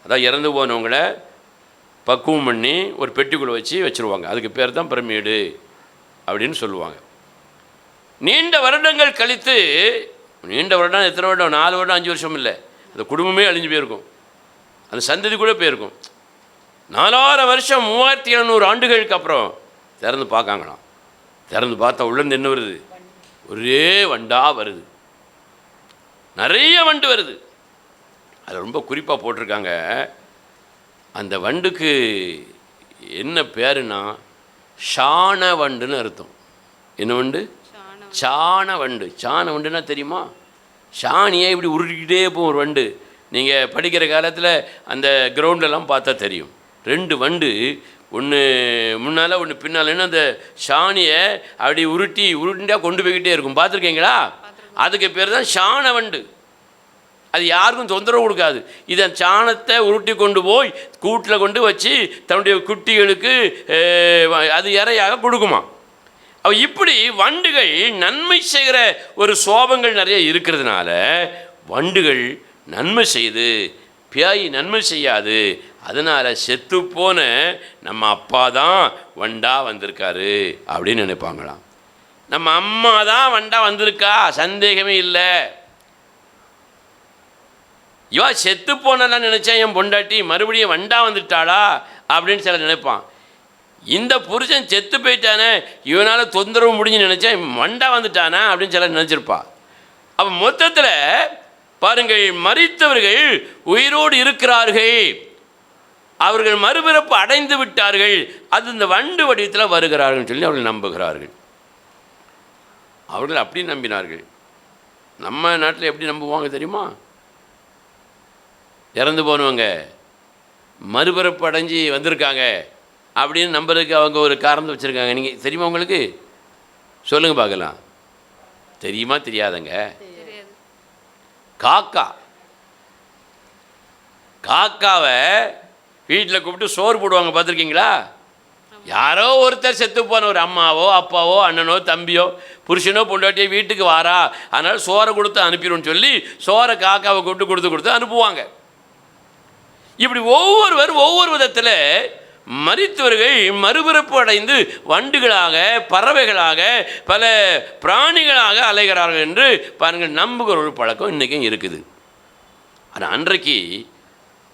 அதான் இறந்து போனவங்களை பக்குவம் பண்ணி ஒரு பெட்டிக்குள்ளே வச்சுருவாங்க. அதுக்கு பேர் தான் பிரமிடு அப்படின்னு சொல்லுவாங்க. நீண்ட வருடங்கள் கழித்து, நீண்ட வருடம் எத்தனை வருடம், 4 வருடம் 5 வருஷம் இல்லை, அந்த குடும்பமே அழிஞ்சு போயிருக்கும், அந்த சந்ததி கூட போயிருக்கும். 4000 வருஷம் 3700 ஆண்டுகளுக்கு அப்புறம் திறந்து பார்க்காங்களாம். திறந்து பார்த்தா உள்ளேருந்து என்ன வருது, ஒரே வண்டாக வருது, நிறைய வண்டு வருது. அதில் ரொம்ப குறிப்பாக போட்டிருக்காங்க, அந்த வண்டுக்கு என்ன பேருன்னா சாண வண்டுன்னு அர்த்தம். என்ன வண்டு? சாண வண்டு. சாண வண்டுன்னா தெரியுமா? சாணியை இப்படி உருட்டிக்கிட்டே போகும் ஒரு வண்டு. நீங்கள் படிக்கிற காலத்தில் அந்த கிரவுண்டெல்லாம் பார்த்தா தெரியும். 2 வண்டு, ஒன்று முன்னால் ஒன்று பின்னால்னு அந்த சாணியை அப்படி உருட்டினா கொண்டு போய்கிட்டே இருக்கும். பார்த்துருக்கீங்களா? அதுக்கு பேர் தான் சாண வண்டு. அது யாருக்கும் தொந்தரவு கொடுக்காது. இதை சாணத்தை உருட்டி கொண்டு போய் கூட்டில் கொண்டு வச்சு தன்னுடைய குட்டிகளுக்கு அது இறையாக கொடுக்குமா. அவ இப்படி வண்டுகள் நன்மை செய்கிற ஒரு சோபங்கள் நிறைய இருக்கிறதுனால வண்டுகள் நன்மை செய்து பேய் நன்மை செய்யாது. அதனால் செத்துப்போன நம்ம அப்பா தான் வண்டா வந்திருக்காரு அப்படின்னு நினைப்பாங்களாம். நம்ம அம்மா தான் வண்டா வந்திருக்கா, சந்தேகமே இல்லை. இவா செத்து போனலாம் நினச்சேன், என் பொண்டாட்டி மறுபடியும் வண்டா வந்துட்டாளா அப்படின்னு சில நினைப்பான். இந்த புருஷன் செத்து போயிட்டானே, இவனால் தொந்தரவு முடிஞ்சு நினச்சேன் வண்டா வந்துட்டானா அப்படின்னு சில நினச்சிருப்பா. அப்போ மொத்தத்தில் பாருங்கள், மரித்தவர்கள் உயிரோடு இருக்கிறார்கள், அவர்கள் மறுபிறப்பு அடைந்து விட்டார்கள், அது இந்த வண்டு வடிவத்தில் வருகிறார்கள் சொல்லி அவர்கள் நம்புகிறார்கள். அவர்கள் அப்படி நம்பினார்கள். நம்ம நாட்டில் எப்படி நம்புவாங்க தெரியுமா? இறந்து போனவங்க மறுபிறப்பு அடைஞ்சு வந்திருக்காங்க அப்படின்னு நம்புறதுக்கு அவங்க ஒரு காரணத்தை வச்சுருக்காங்க. நீங்கள் தெரியுமா உங்களுக்கு? சொல்லுங்கள் பார்க்கலாம். தெரியுமா தெரியாதங்க? காக்காவை வீட்டில் கூப்பிட்டு சோறு போடுவாங்க, பார்த்துருக்கீங்களா? யாரோ ஒருத்தர் செத்து போன ஒரு அம்மாவோ அப்பாவோ அண்ணனோ தம்பியோ புருஷனோ பொண்டாட்டியோ வீட்டுக்கு வாரா, அதனால் சோறை கொடுத்து அனுப்பிடும்னு சொல்லி சோறை காக்காவை கூப்பிட்டு கொடுத்து அனுப்புவாங்க. இப்படி ஒவ்வொரு விதத்தில் மரித்தவர்கள் மறுபிறப்பு அடைந்து வண்டுகளாக பறவைகளாக பல பிராணிகளாக அலைகிறார்கள் என்று பாருங்கள், நம்புகிற ஒரு பழக்கம் இன்றைக்கும் இருக்குது. ஆனால் அன்றைக்கு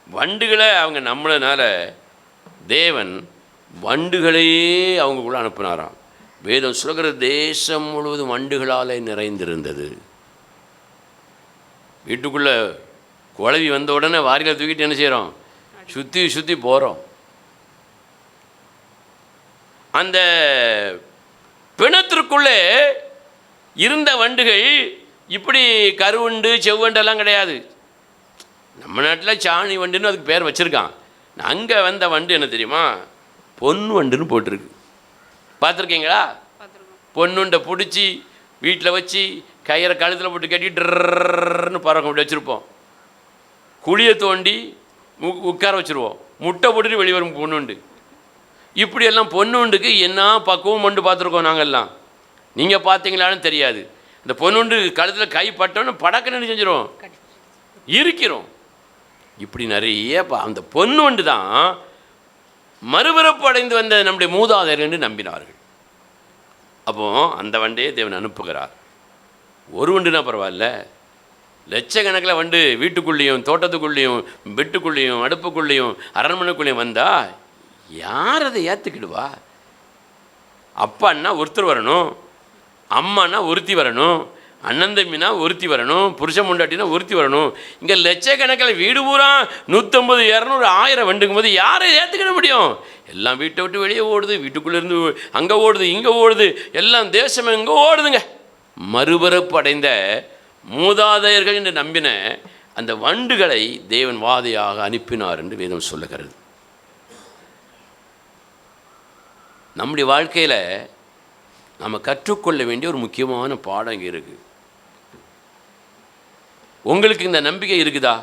வண்டுகளை அவங்க நம்மளனால தேவன் வண்டுகளையே அவங்களுக்குள்ள அனுப்பினாராம். வேதம் சொல்கிற தேசம் முழுவதும் வண்டுகளாலே நிறைந்திருந்தது. வீட்டுக்குள்ளே குழவி வந்த உடனே வாரியில் தூக்கிட்டு என்ன செய்கிறோம்? சுற்றி போகிறோம். அந்த பிணத்திற்குள்ளே இருந்த வண்டுகள் இப்படி கருவண்டு செவ்வண்டெல்லாம் கிடையாது. நம்ம நாட்டில் சாணி வண்டுன்னு அதுக்கு பேர் வச்சுருக்கான். அங்கே வந்த வண்டு என்ன தெரியுமா? பொன் வண்டுன்னு போட்டிருக்கு. பார்த்துருக்கீங்களா? பொண்ணுண்டை பிடிச்சி வீட்டில் வச்சு கயிறை கழுத்தில் போட்டு கட்டி ட்ரன்னு பறக்க அப்படி வச்சுருப்போம். குழியை தோண்டி உட்கார வச்சுருவோம். முட்டை போட்டுட்டு வெளியே வரும் பொண்ணுண்டு. இப்படியெல்லாம் பொண்ணுண்டுக்கு என்ன பக்குவம் மண்டு பார்த்துருக்கோம் நாங்கள்லாம். நீங்கள் பார்த்தீங்களான்னு தெரியாது. இந்த பொண்ணுண்டு கழுத்தில் கை பட்டோன்னு படக்குன்னு செஞ்சிடும், இருக்கிறோம். இப்படி நிறைய அந்த பொண்ணுண்டு தான் மறுபிறப்பு அடைந்து வந்த நம்முடைய மூதாதையர்கள் என்று நம்பினார்கள். அப்போது அந்த வண்டையே தேவன் அனுப்புகிறார். ஒரு வண்டுனா பரவாயில்ல, லட்சக்கணக்கில் வண்டு வீட்டுக்குள்ளேயும் தோட்டத்துக்குள்ளேயும் பெட்டுக்குள்ளேயும் அடுப்புக்குள்ளேயும் அரண்மனைக்குள்ளேயும் வந்தால் யார் அதை ஏற்றுக்கிடுவா? அப்பான்னா ஒருத்தர் வரணும், அம்மானா ஒருத்தி வரணும், அண்ணன் தம்பினா ஒருத்தி வரணும், புருஷன் முண்டாட்டினா ஒருத்தி வரணும். இங்கே லட்சக்கணக்கில் வீடு பூரா 150 200 1000 வண்டுக்கும் போது யாரை ஏற்றுக்கிட முடியும்? எல்லாம் வீட்டை விட்டு வெளியே ஓடுது, வீட்டுக்குள்ளேருந்து அங்கே ஓடுது, இங்கே ஓடுது, எல்லாம் தேசம் எங்கே ஓடுதுங்க. மறுபிறப்பு அடைந்த மூதாதையர்கள் என்று நம்பின அந்த வண்டுகளை தேவன் வாதையாக அனுப்பினார் என்று வேதம் சொல்லுகிறது. நம்முடைய வாழ்க்கையில் நம்ம கற்றுக்கொள்ள வேண்டிய ஒரு முக்கியமான பாடம் இங்கே இருக்குது. உங்களுக்கு இந்த நம்பிக்கை இருக்குதா?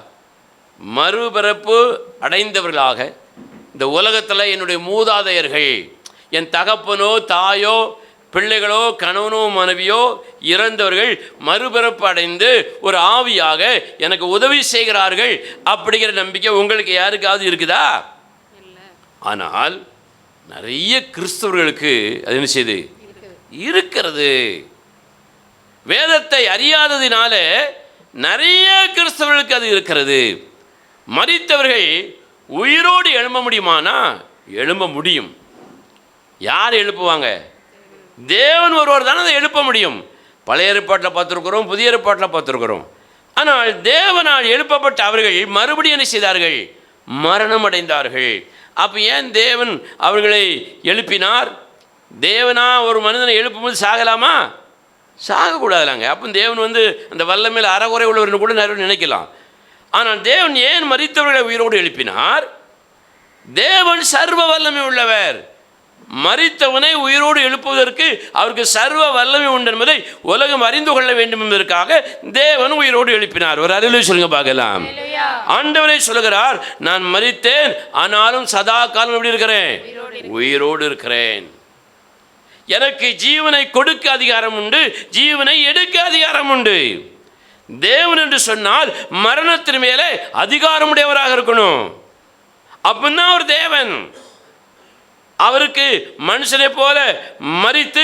மறுபிறப்பு அடைந்தவர்களாக இந்த உலகத்தில் என்னுடைய மூதாதையர்கள், என் தகப்பனோ தாயோ பிள்ளைகளோ கணவனோ மனைவியோ இறந்தவர்கள் மறுபிறப்பு அடைந்து ஒரு ஆவியாக எனக்கு உதவி செய்கிறார்கள் அப்படிங்கிற நம்பிக்கை உங்களுக்கு யாருக்காவது இருக்குதா? ஆனால் நிறைய கிறிஸ்தவர்களுக்கு அது என்ன செய்யுது? இருக்கிறது. வேதத்தை அறியாததினால நிறைய கிறிஸ்தவர்களுக்கு அது இருக்கிறது. மரித்தவர்கள் உயிரோடு எழும்ப முடியுமானா எழும்ப முடியும். யார் எழுப்புவாங்க? தேவன் ஒருவர் தானே அதை எழுப்ப முடியும். பழைய ஏற்பாட்டில் பார்த்துருக்குறோம், புதிய ஏற்பாட்டில் பார்த்துருக்குறோம். ஆனால் தேவனால் எழுப்பப்பட்ட அவர்கள் மறுபடியும் என்ன செய்தார்கள்? மரணம் அடைந்தார்கள். அப்போ ஏன் தேவன் அவர்களை எழுப்பினார்? தேவனா ஒரு மனிதனை எழுப்பும்போது சாகலாமா? சாகக்கூடாதுலாங்க. அப்போ தேவன் அந்த வல்லமையில் அறகுறை உள்ளவர்னு கூட நிறைய நினைக்கலாம். ஆனால் தேவன் ஏன் மரித்தவர்களை உயிரோடு எழுப்பினார்? தேவன் சர்வ வல்லமை உள்ளவர். மரித்தவனை உயிரோடு எழுப்புவதற்கு அவருக்கு சர்வ வல்லமை உண்டு என்பதை உலகம் அறிந்து கொள்ள வேண்டும் என்பதற்காக தேவன் உயிரோடு எழுப்பினார். ஒரு அல்லேலூயா சொல்லுங்க பார்க்கலாம். ஆண்டவரே சொல்லுகிறார், நான் மரித்தேன் ஆனாலும் சதா காலம் எப்படி இருக்கிறேன்? உயிரோடு இருக்கிறேன். எனக்கு ஜீவனை கொடுக்க அதிகாரம் உண்டு, ஜீவனை எடுக்க அதிகாரம் உண்டு. தேவன் என்று சொன்னால் மரணத்தின் மேலே அதிகாரமுடையவராக இருக்கணும். அப்படின்னா ஒரு தேவன். அவருக்கு மனுஷனை போல மரித்து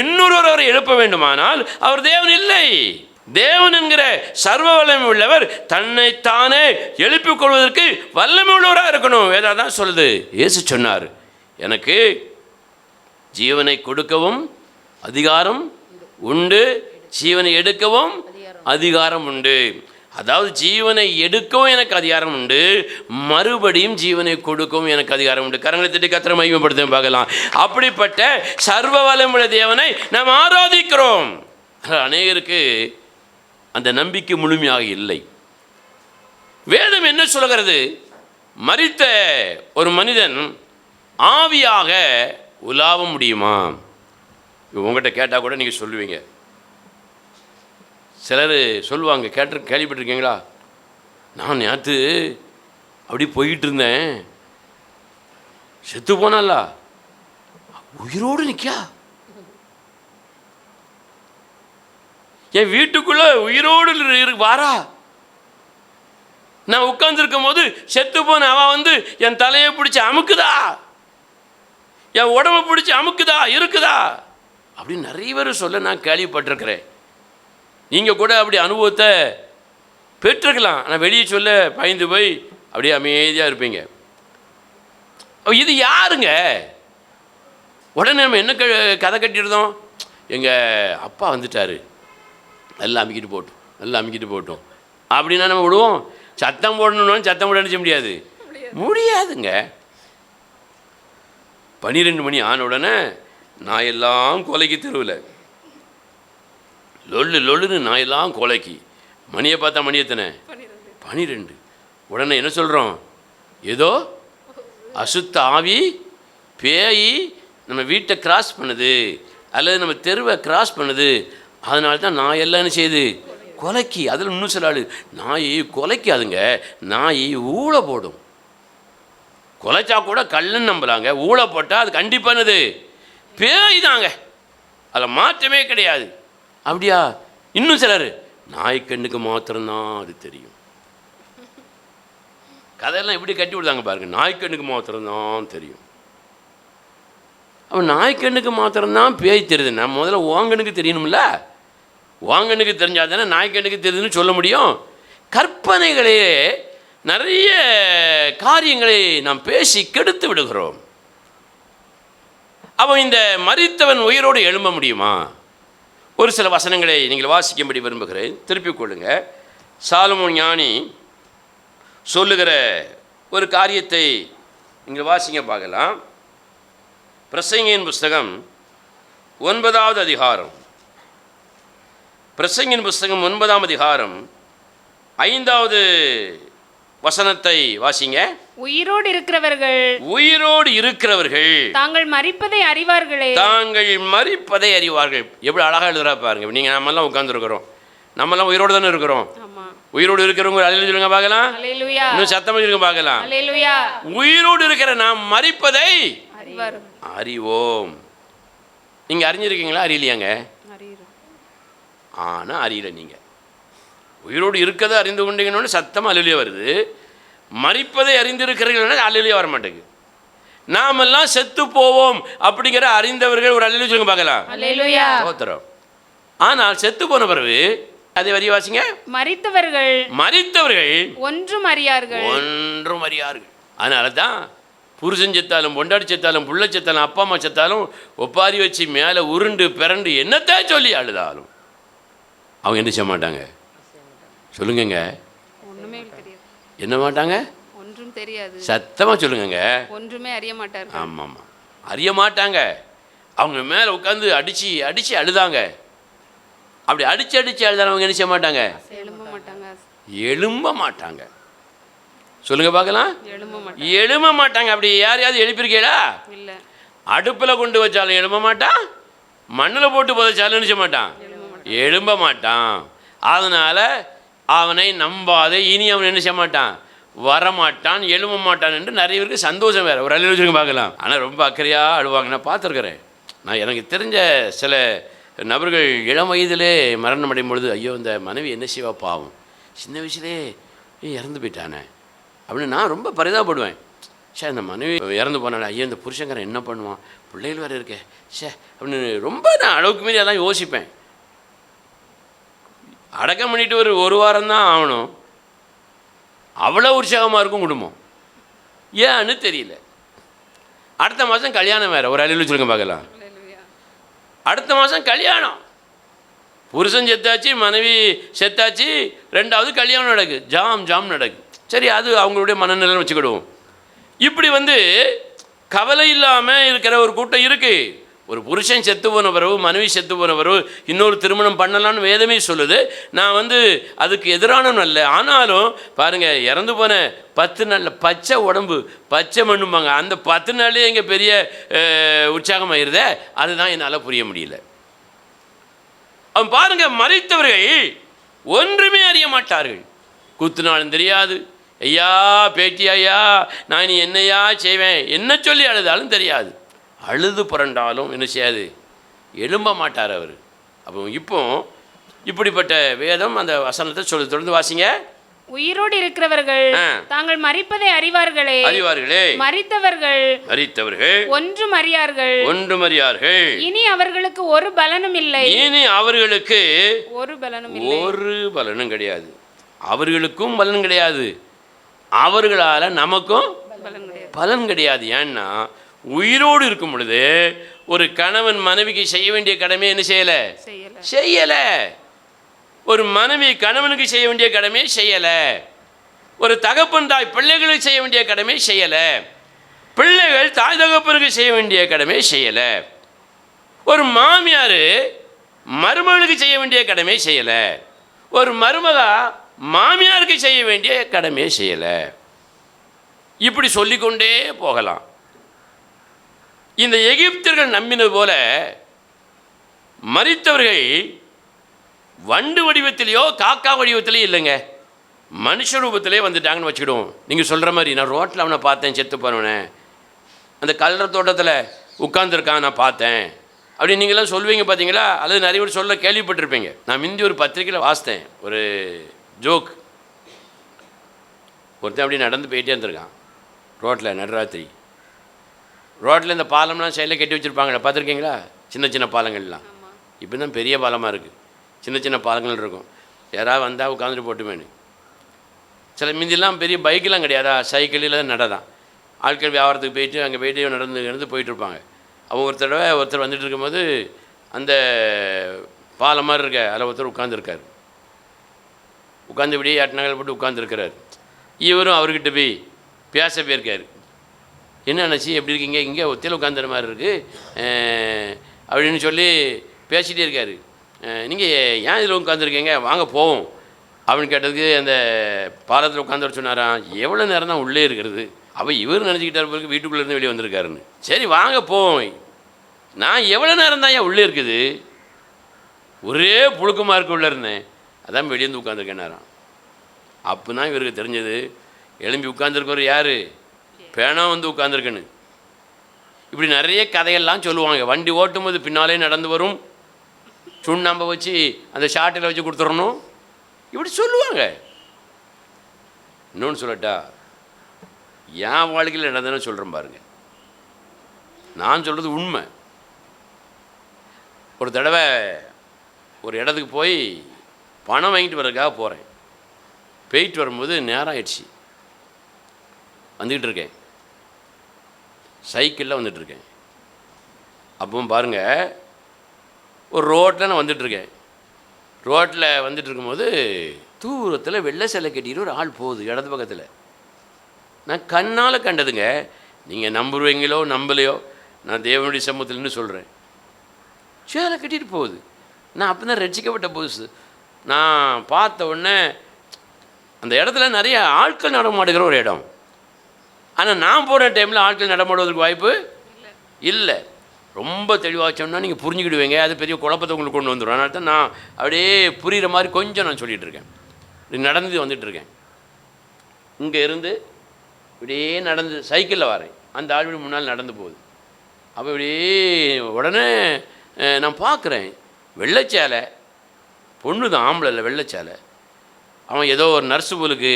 இன்னொருவரை எழுப்ப வேண்டுமானால் அவர் தேவன் இல்லை. தேவன் என்கிற சர்வ வல்லமை உள்ளவர் தன்னைத்தானே எழுப்பிக் கொள்வதற்கு வல்லமை உள்ளவராக இருக்கணும். வேதா தான் சொல்லுது. இயேசு சொன்னார், எனக்கு ஜீவனை கொடுக்கவும் அதிகாரம் உண்டு, ஜீவனை எடுக்கவும் அதிகாரம் உண்டு. அதாவது ஜீவனை எடுக்கவும் எனக்கு அதிகாரம் உண்டு, மறுபடியும் ஜீவனை கொடுக்கவும் எனக்கு அதிகாரம் உண்டு. கரங்களை தட்டி கர்த்தரை மகிமைப்படுத்த பார்க்கலாம். அப்படிப்பட்ட சர்வ வல்லமையுள்ள தேவனை நாம் ஆராதிக்கிறோம். அநேகருக்கு அந்த நம்பிக்கை முழுமையாக இல்லை. வேதம் என்ன சொல்கிறது? மரித்த ஒரு மனிதன் ஆவியாக உலாவ முடியுமா? உங்கள்கிட்ட கேட்டால் கூட நீங்கள் சொல்லுவீங்க. சிலர் சொல்லுவாங்க, கேள்விப்பட்டிருக்கீங்களா? நான் நேற்று அப்படி போயிட்டு இருந்தேன், செத்து போனால உயிரோடு நிற்கா, என் வீட்டுக்குள்ள உயிரோடு வாரா, நான் உட்கார்ந்துருக்கும் போது செத்து போன அவன் வந்து என் தலையை பிடிச்சி அமுக்குதா, என் உடம்பை பிடிச்சி அமுக்குதா, இருக்குதா அப்படின்னு நிறைய பேர் சொல்ல நான் கேள்விப்பட்டிருக்கிறேன். நீங்கள் கூட அப்படி அனுபவத்தை பெற்றிருக்கலாம். ஆனால் வெளியே சொல்ல பயந்து போய் அப்படியே அமைதியாக இருப்பீங்க. இது யாருங்க? உடனே நம்ம என்ன கதை கட்டியிருந்தோம், எங்கள் அப்பா வந்துட்டார், நல்லா அமுக்கிட்டு போட்டோம் அப்படின்னா நம்ம விடுவோம். சத்தம் போடணும்னு சத்தம் போட நினைச்ச முடியாதுங்க. 12 மணி ஆன உடனே நாயெல்லாம் கொலைக்கு தெருவில் லொல்லுன்னு நாயெல்லாம் கொலைக்கு. மணியை பார்த்தா மணி எத்தனை? 12. உடனே என்ன சொல்கிறோம், ஏதோ அசுத்த ஆவி பேய் நம்ம வீட்டை கிராஸ் பண்ணுது அல்லது நம்ம தெருவை கிராஸ் பண்ணுது, அதனால தான் நாயெல்லாம் என்ன செய்யுது, கொலைக்கு. அதில் இன்னும் சில ஆள் நாய் கொலைக்காதுங்க, நாய் ஊழ போடும். கொலைச்சா கூட கல்லுன்னு நம்பலாங்க, ஊழ போட்டால் அது கண்டிப்பானது பேய் தாங்க, அதில் மாற்றமே கிடையாது. அப்படியா? இன்னும் சிலர் நாய்க்கண்ணுக்கு மாத்திரம்தான் அது தெரியும். கதையெல்லாம் எப்படி கட்டி விடுதாங்க பாருங்க, நாய்க்கண்ணுக்கு மாத்திரம்தான் தெரியும். அவன் நாய்க்கண்ணுக்கு மாத்திரம்தான் பேய் தெரியுது. நான் முதல்ல ஓங்கண்ணுக்கு தெரியணும்ல, ஓங்கண்ணுக்கு தெரிஞ்சால் தானே நாய்க்கண்ணுக்கு தெரியுதுன்னு சொல்ல முடியும். கற்பனைகளே நிறைய காரியங்களை நாம் பேசி கெடுத்து விடுகிறோம். அவன் இந்த மரித்தவன் உயிரோடு எழும்ப முடியுமா? ஒரு சில வசனங்களை நீங்கள் வாசிக்கும்படி விரும்புகிறேன், திருப்பிக் கொள்ளுங்க. சாலமோன் ஞானி சொல்லுகிற ஒரு காரியத்தை நீங்கள் வாசிங்க பார்க்கலாம். பிரசங்கியின் புஸ்தகம் 9வது அதிகாரம், பிரசங்கியின் புஸ்தகம் 9ஆம் அதிகாரம் 5வது வசனத்தை வாசிங்க. உயிரோடு இருக்கிறவர்கள் தாங்கள் மரிப்பதை அறிவார்கள். எப்படி அழகா எழுதுறா பாருங்க. நீங்க நம்மெல்லாம் உட்கார்ந்துருக்கிறோம், நம்மெல்லாம் உயிரோடு தானே இருக்கிறோம். உயிரோடு இருக்கிறவங்க அல்லேலூயா சொல்லுங்க பார்க்கலாம். இன்னும் சத்தமா சொல்லுங்க பார்க்கலாம். உயிரோடு இருக்கிற நாம் மரிப்பதை அறிவோம். நீங்க அறிஞ்சிருக்கீங்களா? அறியலையாங்க? ஆனா அறியல. நீங்க உயிரோடு இருக்கதை அறிந்து கொண்டீங்கன்னு சத்தமாக அல்லேலூயா வருது. மரிப்பதை அறிந்திருக்கிறீர்கள் அல்லேலூயா வர மாட்டேங்குது. நாமெல்லாம் செத்து போவோம் அப்படிங்கிற அறிந்தவர்கள் ஒரு அல்லேலூயா சொல்லுங்க பார்க்கலாம். ஸ்தோத்திரம். ஆனால் செத்து போன பிறகு அதை வரி வாசிங்க. மரித்தவர்கள் ஒன்றும் அறியார்கள். அதனால தான் புருஷன் செத்தாலும் பொண்டாடி செத்தாலும் புள்ள செத்தாலும் அப்பா அம்மா செத்தாலும் ஒப்பாரி வச்சு மேலே உருண்டு பிறண்டு என்னத்தான் சொல்லி அழுதாலும் அவங்க என்ன செய்ய மாட்டாங்க? சொல்லுங்கங்க. என்ன மாட்டாங்க? ஒன்றும் தெரியாது. சத்தமாக சொல்லுங்கங்க. ஒன்றுமே அறிய மாட்டாங்க. ஆமாம், அறிய மாட்டாங்க. அவங்க மேலே உட்காந்து அடித்து அழுதாங்க. அப்படி அடித்து அழுதானவங்க என்ன செய்ய மாட்டாங்க? எழும்ப மாட்டாங்க. சொல்லுங்க பார்க்கலாம். எழும்ப மாட்டாங்க. அப்படி யாரையாவது எழுப்பியிருக்கீங்களா? இல்லை. அடுப்பில் கொண்டு வச்சாலும் எழும்ப மாட்டான், மண்ணில் போட்டு புதைச்சாலும் என்ன செய்ய மாட்டான்? எழும்ப மாட்டான். அதனால் அவனை நம்பாதே, இனி அவன் என்ன செய்ய மாட்டான்? வரமாட்டான், எழும்ப மாட்டான் என்று நிறைய பேருக்கு சந்தோஷம் வேறு. ஒரு அல்லேலூயா சொல்லுங்க பார்க்கலாம். ஆனால் ரொம்ப அக்கறையாக அழுவாங்க. நான் பார்த்துருக்குறேன். நான் எனக்கு தெரிஞ்ச சில நபர்கள் இளம் வயதிலே மரணம் அடையும் பொழுது, ஐயோ இந்த மனைவி என்ன செய்வா பாவம், சின்ன வயசுலே இறந்து போயிட்டானே அப்படின்னு நான் ரொம்ப பரிதாபப்படுவேன். சே இந்த மனைவி இறந்து போனால, ஐயோ இந்த புருஷங்காரன் என்ன பண்ணுவான், பிள்ளைகள் வேறு இருக்கே சே அப்படின்னு ரொம்ப நான் அளவுக்கு மீறி அதான் யோசிப்பேன். அடக்கம் பண்ணிட்டு ஒரு வாரம் தான் ஆகணும், அவ்வளோ உற்சாகமாக இருக்கும் குடும்பம். ஏன்னு தெரியல. அடுத்த மாதம் கல்யாணம் வேறு. ஒரு அல்லேலூயா சொல்லுங்க பார்க்கலாம். அடுத்த மாதம் கல்யாணம். புருஷன் செத்தாச்சு, மனைவி செத்தாச்சு, 2வது கல்யாணம் நடக்கு, ஜாம் நடக்கு. சரி, அது அவங்களுடைய மனநிலை வச்சுக்கிடுவோம். இப்படி கவலை இல்லாமல் இருக்கிற ஒரு கூட்டம் இருக்குது. ஒரு புருஷன் செத்து போன பிறகு, மனைவி செத்து போன பிறகு இன்னொரு திருமணம் பண்ணலான்னு வேதமே சொல்லுது. நான் அதுக்கு எதிரானவன் அல்ல. ஆனாலும் பாருங்கள், இறந்து போன 10 நாளில் பச்சை உடம்பு பச்சை மண்ணும்பாங்க, அந்த 10 நாள்லேயே எங்கே பெரிய உற்சாகமாயிருதே, அதுதான் என்னால் புரிய முடியல. அவன் பாருங்க, மரித்தவர்கள் ஒன்றுமே அறிய மாட்டார்கள். கூத்துனாலும் தெரியாது, ஐயா பேட்டி ஐயா நான் நீ என்னையா செய்வேன், என்ன சொல்லி அழுதாலும் தெரியாது. அழுது புரண்டாலும் என்ன செய்யாது, எழும்ப மாட்டார் அவர். அப்போ இப்படிப்பட்ட வேதம் அந்த வசனத்தை தொடர்ந்து வாசிங்க. உயிரோடு இருக்கிறவர்கள் தாங்கள் மரிப்பதை அறிவார்களே, மரித்தவர்கள் ஒன்றும் அறியார்கள். இனி அவர்களுக்கு ஒரு பலனும் இல்லை. ஒரு பலனும் கிடையாது. அவர்களுக்கும் பலன் கிடையாது, அவர்களால் நமக்கும் பலன் கிடையாது. ஏன்னா உயிரோடு இருக்கும் பொழுது ஒரு கணவன் மனைவிக்கு செய்ய வேண்டிய கடமை என்ன செய்யலை. ஒரு மனைவி கணவனுக்கு செய்ய வேண்டிய கடமை செய்யலை. ஒரு தகப்பன் தாய் பிள்ளைகளுக்கு செய்ய வேண்டிய கடமை செய்யலை. பிள்ளைகள் தாய் தகப்பனுக்கு செய்ய வேண்டிய கடமை செய்யலை. ஒரு மாமியார் மருமகளுக்கு செய்ய வேண்டிய கடமை செய்யலை. ஒரு மருமகா மாமியாருக்கு செய்ய வேண்டிய கடமையை செய்யலை. இப்படி சொல்லிக்கொண்டே போகலாம். இந்த எகிப்தியர்கள் நம்பினது போல மரித்தவர்கள் வண்டு வடிவத்திலேயோ காக்கா வடிவத்திலேயோ இல்லைங்க, மனுஷ ரூபத்திலே வந்துட்டாங்கன்னு வச்சுக்கிடுவோம். நீங்கள் சொல்கிற மாதிரி நான் ரோட்டில் அவனை பார்த்தேன், செத்து போனவனே, அந்த கல்லற தோட்டத்தில் உட்காந்துருக்கான் நான் பார்த்தேன் அப்படின்னு நீங்களாம் சொல்லுவீங்க பார்த்தீங்களா? அல்லது நிறைய பேர் சொல்ல கேள்விப்பட்டிருப்பீங்க. நான் முந்தி ஒரு பத்திரிக்கையில் வாசித்தேன், ஒரு ஜோக். ஒருத்தன் அப்படி நடந்து போயிட்டே இருந்திருக்கான் ரோட்டில், நடுராத்திரி. ரோட்டில் இந்த பாலம்லாம் சைடில் கட்டி வச்சுருப்பாங்களே, பார்த்துருக்கீங்களா? சின்ன சின்ன பாலங்கள்லாம் இப்போ தான் பெரிய பாலமாக இருக்குது. சின்ன சின்ன பாலங்கள் இருக்கும். யாராவது வந்தால் உட்காந்துட்டு போட்டுமேனு. சில மிந்திலாம் பெரிய பைக்கெலாம் கிடையாதா, சைக்கிளில் நடதான். ஆட்கள் வியாபாரத்துக்கு போயிட்டு அங்கே போயிட்டு நடந்து போயிட்டுருப்பாங்க. அவங்க ஒருத்தர் வந்துட்டு இருக்கும்போது அந்த பாலம் மாதிரி இருக்க அதில் ஒருத்தர் உட்காந்துருக்காரு. உட்காந்து இப்படியே நகல் போட்டு உட்காந்துருக்கிறார். இவரும் அவர்கிட்ட போய் பேச போயிருக்காரு. என்ன நினச்சி எப்படி இருக்கீங்க, இங்கே ஒத்தையில் உட்காந்துற மாதிரி இருக்குது அப்படின்னு சொல்லி பேசிகிட்டே இருக்கார். நீங்கள் ஏன் இதில் உட்காந்துருக்கீங்க, வாங்க போவோம் அப்படின்னு கேட்டதுக்கு அந்த பாலத்தில் உட்காந்து சொன்னாராம், எவ்வளோ நேரம் தான் உள்ளே இருக்கிறது. அப்போ இவர் நினச்சிக்கிட்டார் பிறகு வீட்டுக்குள்ளேருந்து வெளியே வந்திருக்காருன்னு. சரி வாங்க போவோம். நான் எவ்வளோ நேரம் தான் ஏன் உள்ளே இருக்குது, ஒரே புழுக்கமாக இருக்க உள்ளே இருந்தேன், அதான் வெளியே வந்து உட்காந்துருக்கேன்னாராம். அப்போ தான் இவருக்கு தெரிஞ்சது, எழும்பி உட்காந்துருக்கவர் யார், பேனா வந்து உட்காந்துருக்கேன்னு. இப்படி நிறைய கதையெல்லாம் சொல்லுவாங்க. வண்டி ஓட்டும் போது பின்னாலே நடந்து வரும், சுண்ணாம்பை வச்சு அந்த ஷாட்டில் வச்சு கொடுத்துடணும், இப்படி சொல்லுவாங்க. இன்னொன்று சொல்லட்டா, என் வாழ்க்கையில் நடந்ததுன்னு சொல்கிறேன் பாருங்கள். நான் சொல்கிறது உண்மை. ஒரு தடவை ஒரு இடத்துக்கு போய் பணம் வாங்கிட்டு வரதுக்காக போகிறேன். போயிட்டு வரும்போது நேரம் ஆயிடுச்சு. வந்துக்கிட்டு இருக்கேன், சைக்கிளில் வந்துட்டுருக்கேன். அப்போ பாருங்கள், ஒரு ரோட்டில் நான் வந்துட்டுருக்கேன். ரோட்டில் வந்துட்டு இருக்கும்போது தூரத்தில் வெள்ளை சேலை கட்டிட்டு ஒரு ஆள் போகுது இடது பக்கத்தில். நான் கண்ணால் கண்டதுங்க. நீங்கள் நம்புவீங்களோ நம்பலையோ, நான் தேவனுடைய சமூகத்தில்னு சொல்கிறேன். சேலை கட்டிட்டு போகுது. நான் அப்போ தான் ரட்சிக்கப்பட்ட புதுசு. நான் பார்த்த உடனே அந்த இடத்துல நிறைய ஆட்கள் நடமாடுகிற ஒரு இடம். ஆனால் நான் போகிற டைமில் ஆட்கள் நடமாடுவதற்கு வாய்ப்பு இல்லை. ரொம்ப தெளிவாக சொன்னால் நீங்கள் புரிஞ்சுக்கிடுவீங்க, அது பெரிய குழப்பத்தை உங்களுக்கு கொண்டு வந்துடும். அதனால தான் நான் அப்படியே புரிகிற மாதிரி கொஞ்சம் நான் சொல்லிகிட்ருக்கேன். நடந்து வந்துட்டுருக்கேன். இங்கே இருந்து இப்படியே நடந்து சைக்கிளில் வரேன். அந்த ஆள் வீடு முன்னால் நடந்து போகுது. அப்போ இப்படியே உடனே நான் பார்க்குறேன், வெள்ளைச்சேலை, பொண்ணு தான், ஆம்பளை இல்லை, வெள்ளைச்சேலை. அவன் ஏதோ ஒரு நர்ஸு போலுக்கு,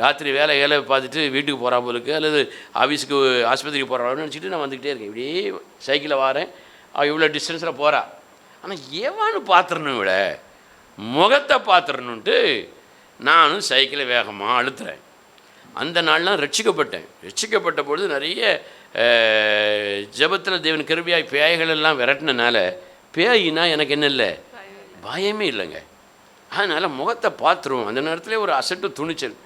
ராத்திரி வேலை பார்த்துட்டு வீட்டுக்கு போகிறா போலுக்கு, அல்லது ஆஃபீஸுக்கு ஆஸ்பத்திரிக்கு போகிறான்னு நினச்சிட்டு நான் வந்துக்கிட்டே இருக்கேன். இப்படியே சைக்கிளில் வரேன். அவள் இவ்வளோ டிஸ்டன்ஸில் போகிறா. ஆனால் எவான்னு பார்த்துடணும், விட முகத்தை பார்த்துடணுன்ட்டு நானும் சைக்கிளை வேகமாக அழுத்துறேன். அந்த நாள்லாம் ரட்சிக்கப்பட்ட பொழுது நிறைய ஜபத்தில் தேவன் கிருபையாய் பேய்கள் எல்லாம் விரட்டினால பேயினா எனக்கு என்ன இல்லை, பயமே இல்லைங்க. அதனால் முகத்தை பார்த்துருவோம். அந்த நேரத்தில் ஒரு அசட்டு துணிச்சல்.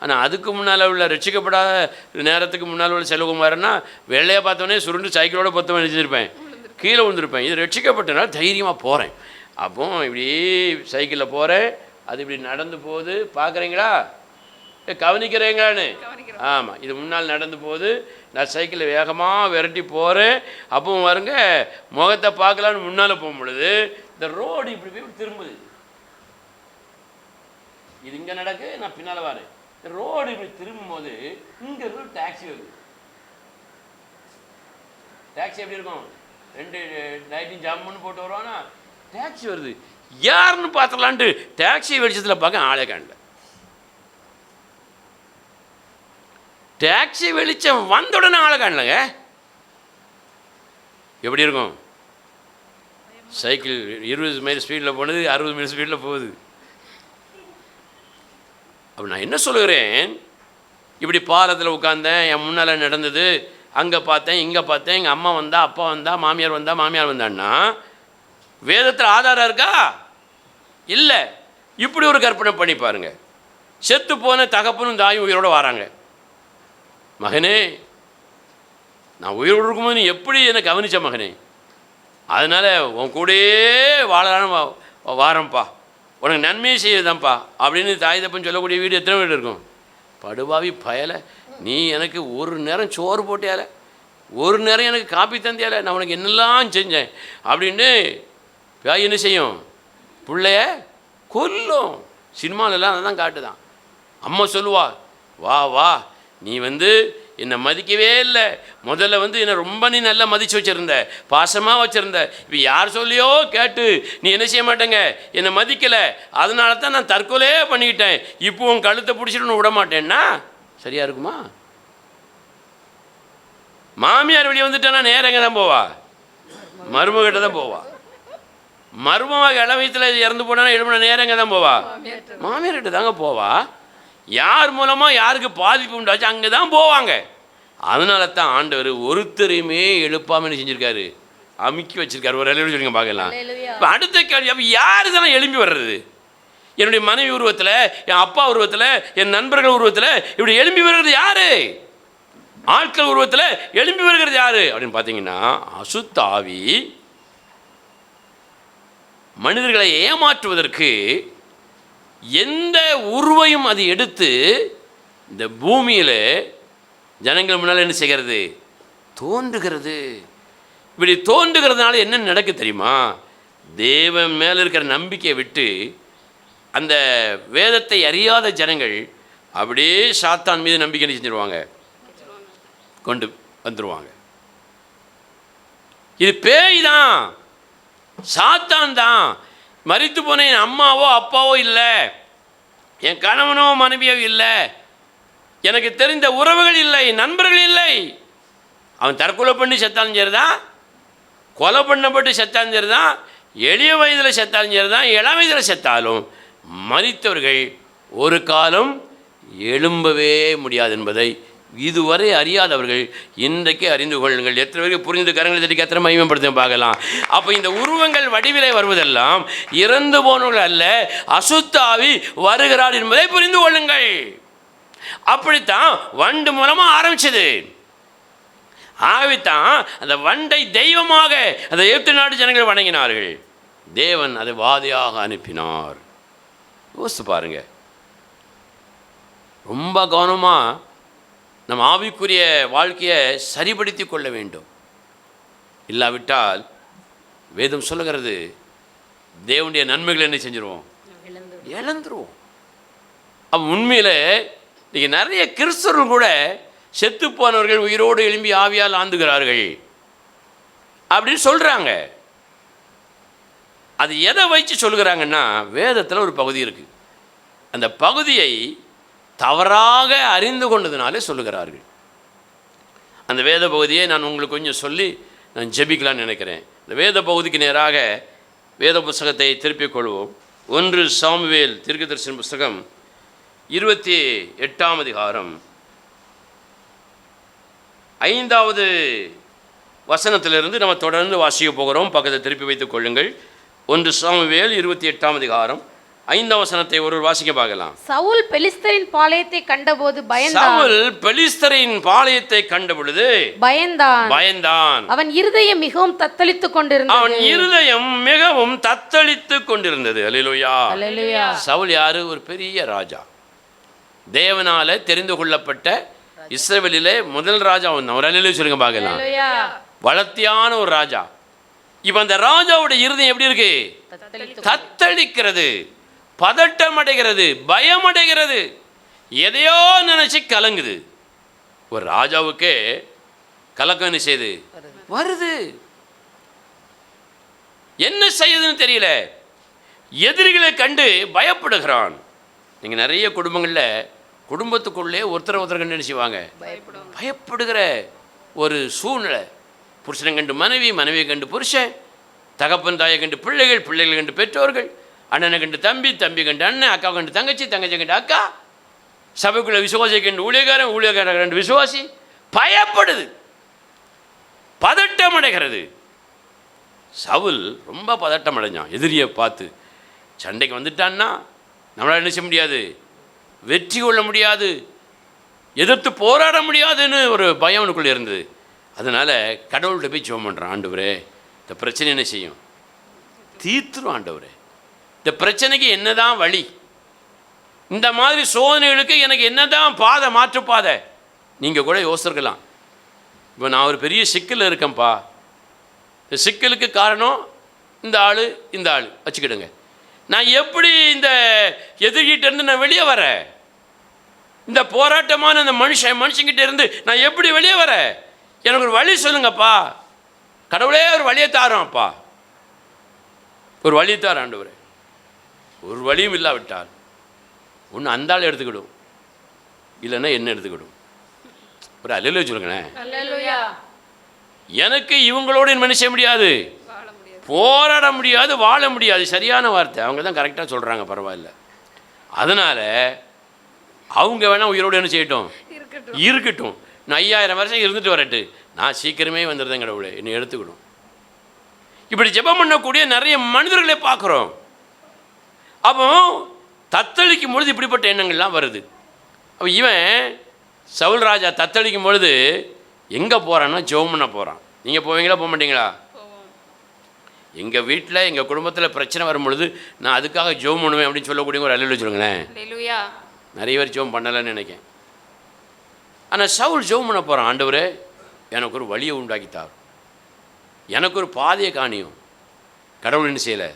ஆனால் அதுக்கு முன்னால் உள்ள ரட்சிக்கப்படாத நேரத்துக்கு முன்னால் உள்ள செல்வகுமாரன்னா வெள்ளையை பார்த்தோன்னே சுருண்டு சைக்கிளோட பொத்தம் நினச்சிருப்பேன். கீழே விழுந்திருப்பேன். இது ரட்சிக்கப்பட்டனால தைரியமாக போகிறேன். அப்போ இப்படி சைக்கிளில் போகிறேன், அது இப்படி நடந்து போகுது, பார்க்குறீங்களா, கவனிக்கிறீங்களான்னு? ஆமாம், இது முன்னால் நடந்து போகுது, நான் சைக்கிளில் வேகமாக விரட்டி போகிறேன். அப்போ வருங்க முகத்தை பார்க்கலான்னு முன்னால் போகும் பொழுது இந்த ரோடு இப்படி போய் திரும்புது. இது இங்கே நடக்கு, நான் பின்னால் வரேன். இந்த ரோடு இப்படி திரும்பும் போது இங்கே இருந்து டாக்ஸி வருது. டாக்ஸி எப்படி இருக்கும், 2 லைட்டும் ஜம்முன்னு போட்டு வருவானா, டாக்ஸி வருது. யாருன்னு பார்த்துலான்ட்டு டாக்ஸி வெளிச்சத்தில் பார்க்க ஆளே காணல. டாக்ஸி வெளிச்சம் வந்த உடனே ஆளை காணலங்க. எப்படி இருக்கும், சைக்கிள் 20 மைல் ஸ்பீடில் போனது 60 மைல் ஸ்பீடில் போகுது. அப்போ நான் என்ன சொல்லுகிறேன், இப்படி பாலத்தில் உட்காந்தேன், என் முன்னால் நடந்தது, அங்கே பார்த்தேன், இங்கே பார்த்தேன், எங்கள் அம்மா வந்தா, அப்பா வந்தா, மாமியார் வந்தான்னா வேதத்தில் ஆதாரம் இருக்கா? இல்லை. இப்படி ஒரு கற்பனை பண்ணி பாருங்க, செத்து போன தகப்பனும் தாயும் உயிரோடு வராங்க. மகனே, நான் உயிரோடு இருக்கும்போது நீ எப்படி என்னை கவனிச்ச மகனே, அதனால் உன் கூடயே வாழலான்னு வாரம்ப்பா, உனக்கு நன்மையை செய்யுதான்ப்பா அப்படின்னு தாய் தப்பன்னு சொல்லக்கூடிய வீடு எத்தனை வீடு இருக்கும்? படுபாவி பயலை, நீ எனக்கு ஒரு நேரம் சோறு போட்டியால, ஒரு நேரம் எனக்கு காப்பி தந்தியால, நான் உனக்கு என்னெல்லாம் செஞ்சேன் அப்படின்னு பாய் என்ன செய்யும், பிள்ளைய கொல்லும். சினிமாலெல்லாம் அதை தான் காட்டுதான். அம்மா சொல்லுவா, வா வா, நீ என்னை மதிக்கவே இல்லை, முதல்ல என்னை ரொம்ப நீ நல்லா மதித்து வச்சுருந்த, பாசமாக வச்சுருந்த, இப்போ யார் சொல்லியோ கேட்டு நீ என்ன செய்ய மாட்டேங்க, என்னை மதிக்கலை, அதனால தான் நான் தற்கொலையே பண்ணிக்கிட்டேன், இப்போ உன் கழுத்தை பிடிச்சிட்டு விட மாட்டேன்னா சரியாக இருக்குமா? மாமியார் வெளியே வந்துட்டேன்னா நேரம் எங்கே தான் போவா, மருமகிட்ட தான் போவா. மருமக இளவயத்தில் இறந்து போனா எழுப்பின நேரம் எங்கே தான் போவா, மாமியார்கிட்ட தாங்க போவா. யார் மூலமாக யாருக்கு பாதிப்பு உண்டாச்சு அங்கே தான் போவாங்க. அதனால தான் ஆண்டவர் ஒருத்தரையுமே எழுப்பாமல் செஞ்சுருக்காரு, அமுக்கி வச்சிருக்காரு. ஒரு எழுதி சொல்லுங்க பார்க்கலாம். இப்போ அடுத்த கேள்வி, அப்போ யார் தானே எழும்பி வர்றது? என்னுடைய மனைவி உருவத்தில், என் அப்பா உருவத்தில், என் நண்பர்கள் உருவத்தில் இப்படி எழும்பி வருகிறது யாரு? ஆட்கள் உருவத்தில் எழும்பி வருகிறது யாரு அப்படின்னு பார்த்தீங்கன்னா அசுத்தாவி மனிதர்களை ஏமாற்றுவதற்கு எந்த உருவையும் அது எடுத்து இந்த பூமியில் ஜனங்கள் முன்னால் என்ன செய்கிறது, தோன்றுகிறது. இப்படி தோன்றுகிறதுனால என்ன நடக்கு தெரியுமா, தேவன் மேலே இருக்கிற நம்பிக்கையை விட்டு அந்த வேதத்தை அறியாத ஜனங்கள் அப்படியே சாத்தான் மீது நம்பிக்கை செஞ்சிருவாங்க, கொண்டு வந்துடுவாங்க. இது பேய் தான், சாத்தான் தான். மரித்து போன என் அம்மாவோ அப்பாவோ இல்லை, என் கணவனோ மனைவியோ இல்லை, எனக்கு தெரிந்த உறவுகள் இல்லை, நண்பர்கள் இல்லை. அவன் தற்கொலை பண்ணி செத்தாலும் சரி தான், கொலை பண்ணப்பட்டு செத்தாலும் சரி தான், எளிய வயதில் செத்தாலும் சரி தான், இளம் வயதில் செத்தாலும் மரித்தவர்கள் ஒரு காலம் எழும்பவே முடியாது என்பதை இதுவரை அறியாதவர்கள் இன்றைக்கு அறிந்து கொள்ளுங்கள். எத்தனை பேருக்கு புரிந்து கரங்களை தட்டி எத்தனை மகிமைப்படுத்த பார்க்கலாம். அப்போ இந்த உருவங்கள் வடிவிலே வருவதெல்லாம் இறந்து போனவர்கள் அல்ல, அசுத்தாவி வருகிறார் என்பதை புரிந்து கொள்ளுங்கள். அப்படித்தான் வண்டு மூலமாக ஆரம்பிச்சது. ஆகவேத்தான் அந்த வண்டை தெய்வமாக அந்த எகிப்து நாட்டு ஜனங்கள் வணங்கினார்கள். தேவன் அதை வாதையாக அனுப்பினார். யோசித்து பாருங்க. ரொம்ப கவனமாக நம்ம ஆவிக்குரிய வாழ்க்கையை சரிபடுத்தி கொள்ள வேண்டும். இல்லாவிட்டால் வேதம் சொல்லுகிறது தேவனுடைய நன்மைகளை என்ன செஞ்சிருவோம், இழந்துருவோம். அப்போ உண்மையில் இன்றைக்கி நிறைய கிறிஸ்தவர்கள் கூட செத்து போனவர்கள் உயிரோடு எழும்பி ஆவியால் ஆந்துகிறார்கள் அப்படின்னு சொல்கிறாங்க. அது எதை வச்சு சொல்கிறாங்கன்னா, வேதத்தில் ஒரு பகுதி இருக்குது, அந்த பகுதியை தவறாக அறிந்து கொண்டதுனாலே சொல்லுகிறார்கள். அந்த வேத பகுதியை நான் உங்களுக்கு கொஞ்சம் சொல்லி நான் ஜெபிக்கலான்னு நினைக்கிறேன். இந்த வேத பகுதிக்கு நேராக வேத புஸ்தகத்தை திருப்பிக் கொள்வோம். 1 சாமுவேல் தீர்க்கதரிசன புஸ்தகம் 28ஆம் அதிகாரம் 5வது வசனத்திலிருந்து நம்ம தொடர்ந்து வாசிக்க போகிறோம். பக்கத்தை திருப்பி வைத்துக் கொள்ளுங்கள். 1 சாமுவேல் 28ஆம் அதிகாரம் 5ஆம் வசனத்தை ஒரு வாசிக்க பார்க்கலாம். சவுல் பெலிஸ்தரின் பாளையத்தை கண்டபோது பயந்தான். சவுல் பெலிஸ்தரின் பாளையத்தை கண்ட பொழுது பயந்தான். அவன் இருதயம் மிகவும் தத்தளித்துக் கொண்டிருந்தது. அல்லேலூயா. சவுல் யாரு? ஒரு பெரிய ராஜா, தேவனால தெரிந்து கொள்ளப்பட்ட இஸ்ரவேலிலே முதல் ராஜா. ஒரு அல்லேலூயா சொல்லுங்க பார்க்கலாம். வளர்த்தியான ஒரு ராஜா. இப்ப அந்த ராஜாவோட இருதயம் எப்படி இருக்கு? தத்தளிக்கிறது, பதட்டம் அடைகிறது, பயம் அடைகிறது, எதையோ நினைச்சு கலங்குது. ஒரு ராஜாவுக்கே கலக்கம் என்ன செய்யுது? வருது. என்ன செய்யுதுன்னு தெரியல. எதிரிகளை கண்டு பயப்படுகிறான். நீங்க நிறைய குடும்பங்கள்ல குடும்பத்துக்குள்ளே ஒருத்தர் கண்டு என்ன செய்வாங்க? பயப்படுகிற ஒரு சூழ்நிலை. புருஷனை கண்டு மனைவி, மனைவியை கண்டு புருஷன், தகப்பன் தாயை கண்டு பிள்ளைகள், பிள்ளைகள் கண்டு பெற்றோர்கள், அண்ணனை கண்டு தம்பி, தம்பி கண்டு அண்ணன், அக்கா கண்டு தங்கச்சி, தங்கச்சி கண்டு அக்கா, சபைக்குள்ள விசுவாசி கண்டு ஊழியக்காரன், ஊழியக்காரன் கண்டு விசுவாசி. பயப்படுது, பதட்டம் அடைகிறது. சவுல் ரொம்ப பதட்டம் அடைஞ்சான். எதிரியை பார்த்து சண்டைக்கு வந்துட்டான்னா நம்மளால் என்ன செய்ய முடியாது? வெற்றி கொள்ள முடியாது, எதிர்த்து போராட முடியாதுன்னு ஒரு பயம் அவனுக்குள்ளே இருந்தது. அதனால் கடவுள்கிட்ட போய் ஜெபம் பண்ணுறான். ஆண்டவரே, இந்த பிரச்சனை என்ன செய்யும்? தீர்த்துரும் ஆண்டவரே. இந்த பிரச்சனைக்கு என்னதான் வழி? இந்த மாதிரி சோதனைகளுக்கு எனக்கு என்னதான் பாதை, மாற்றுப்பாதை? நீங்கள் கூட யோசிச்சிருக்கலாம். இப்போ நான் ஒரு பெரிய சிக்கல் இருக்கேன்ப்பா. இந்த சிக்கலுக்கு காரணம் இந்த ஆள் வச்சுக்கிடுங்க. நான் எப்படி இந்த எதிர்கிட்டேருந்து நான் வெளியே வரேன்? இந்த போராட்டமான அந்த மனுஷங்கிட்ட இருந்து நான் எப்படி வெளியே வரேன்? எனக்கு ஒரு வழி சொல்லுங்கப்பா. கடவுளே ஒரு வழியை தாரோம்ப்பா, ஒரு வழியை தார் ஆண்டவரே. ஒரு வழியும் இல்லாவிட்டால் ஒன்று அந்த ஆள் எடுத்துக்கிடும், இல்லைன்னா என்ன எடுத்துக்கிடும். ஒரு அல்லேலூயா சொல்லுங்களேன். எனக்கு இவங்களோடு என்ன செய்ய முடியாது? போராட முடியாது, வாழ முடியாது. சரியான வார்த்தை. அவங்க தான் கரெக்டாக சொல்கிறாங்க, பரவாயில்ல. அதனால் அவங்க வேணால் உயிரோடு என்ன செய்யட்டும்? இருக்கட்டும். நான் 5000 வருஷம் இருந்துட்டு வரட்டு, நான் சீக்கிரமே வந்துடுறேன் கடவுளே, என்னை எடுத்துக்கணும். இப்படி ஜெபம் பண்ணக்கூடிய நிறைய மனிதர்களை பார்க்குறோம். அப்போ தத்தளிக்கும் பொழுது இப்படிப்பட்ட எண்ணங்கள்லாம் வருது. அப்போ இவன் சவுல் ராஜா தத்தளிக்கும் பொழுது எங்கே போகிறான்னா ஜெபம் பண்ண போகிறான். நீங்கள் போவீங்களா, போக மாட்டீங்களா? எங்கள் வீட்டில் எங்கள் குடும்பத்தில் பிரச்சனை வரும் பொழுது நான் அதுக்காக ஜெபம் பண்ணுவேன் அப்படின்னு சொல்லக்கூடிய ஒரு அல்லேலூயா சொல்லுங்களேன். நிறைய பேர் ஜெபம் பண்ணலைன்னு நினைக்கிறேன். ஆனால் சவுல் ஜெபம் பண்ண போகிறான். ஆண்டவரே, எனக்கு ஒரு வழியை உண்டாக்கித்தார், எனக்கு ஒரு பாதையை காணியும். கடவுள் என்ன செய்யலை?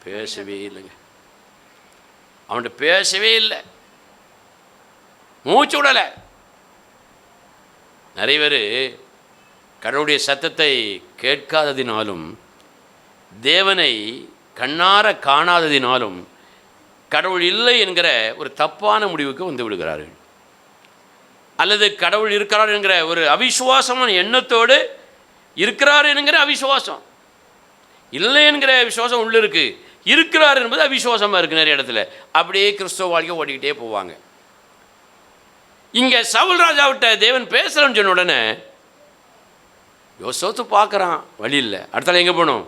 பேசவே இல்லைங்க. அவன்கிட்ட பேசவே இல்லை, மூச்சு விடலை. நிறைய பேர் கடவுளுடைய சத்தத்தை கேட்காததினாலும் தேவனை கண்ணார காணாததினாலும் கடவுள் இல்லை என்கிற ஒரு தப்பான முடிவுக்கு வந்து விடுகிறார்கள். அல்லது கடவுள் இருக்கிறார் என்கிற ஒரு அவிசுவாசமான எண்ணத்தோடு இருக்கிறார் என்கிற அவிசுவாசம், இல்லை என்கிற விசுவாசம் உள்ள இருக்குது. இருக்கிறார் என்பது அவிசுவாசமாக இருக்குது நிறைய இடத்துல. அப்படியே கிறிஸ்தவ வாழ்க்கை ஓடிக்கிட்டே போவாங்க. இங்கே சவுல் ராஜாவிட்ட தேவன் பேசுகிறேன்னு சொன்ன உடனே யோசித்து பார்க்குறான், வழி இல்லை. அடுத்தால எங்கே போகணும்?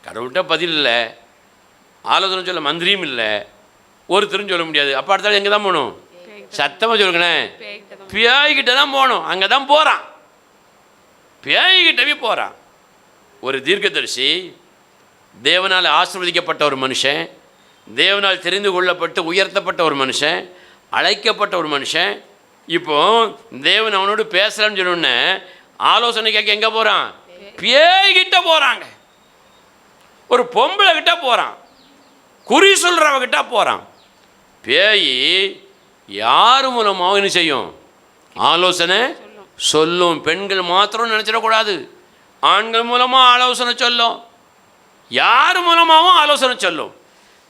கடவுள்கிட்ட பதில் இல்லை, ஆலோசனை சொல்ல மந்திரியும் இல்லை, ஒருத்தரும் சொல்ல முடியாது. அப்போ அடுத்தால எங்கே தான் போகணும்? சத்தமாக சொல்லுங்களேன். பியாய்கிட்ட தான் போகணும். அங்கே தான் போகிறான், பியாய்கிட்டவே போகிறான். ஒரு தீர்க்கதரிசி, தேவனால் ஆசீர்வதிக்கப்பட்ட ஒரு மனுஷன், தேவனால் தெரிந்து கொள்ளப்பட்டு உயர்த்தப்பட்ட ஒரு மனுஷன், அழைக்கப்பட்ட ஒரு மனுஷன். இப்போ தேவன் அவனோடு பேசுகிறான்னு சொன்னோடனே ஆலோசனை கேட்க எங்கே போகிறான்? பேய்கிட்ட போகிறாங்க. ஒரு பொம்பளை கிட்ட போகிறான், குறி சொல்கிறவகிட்ட போகிறான். பேய் யார் மூலமாக என்ன செய்யும்? ஆலோசனை சொல்லும். பெண்கள் மாத்திரம் நினச்சிடக்கூடாது, ஆண்கள் மூலமாக ஆலோசனை சொல்லும், யார் மூலமாகவும் ஆலோசனை சொல்லும்.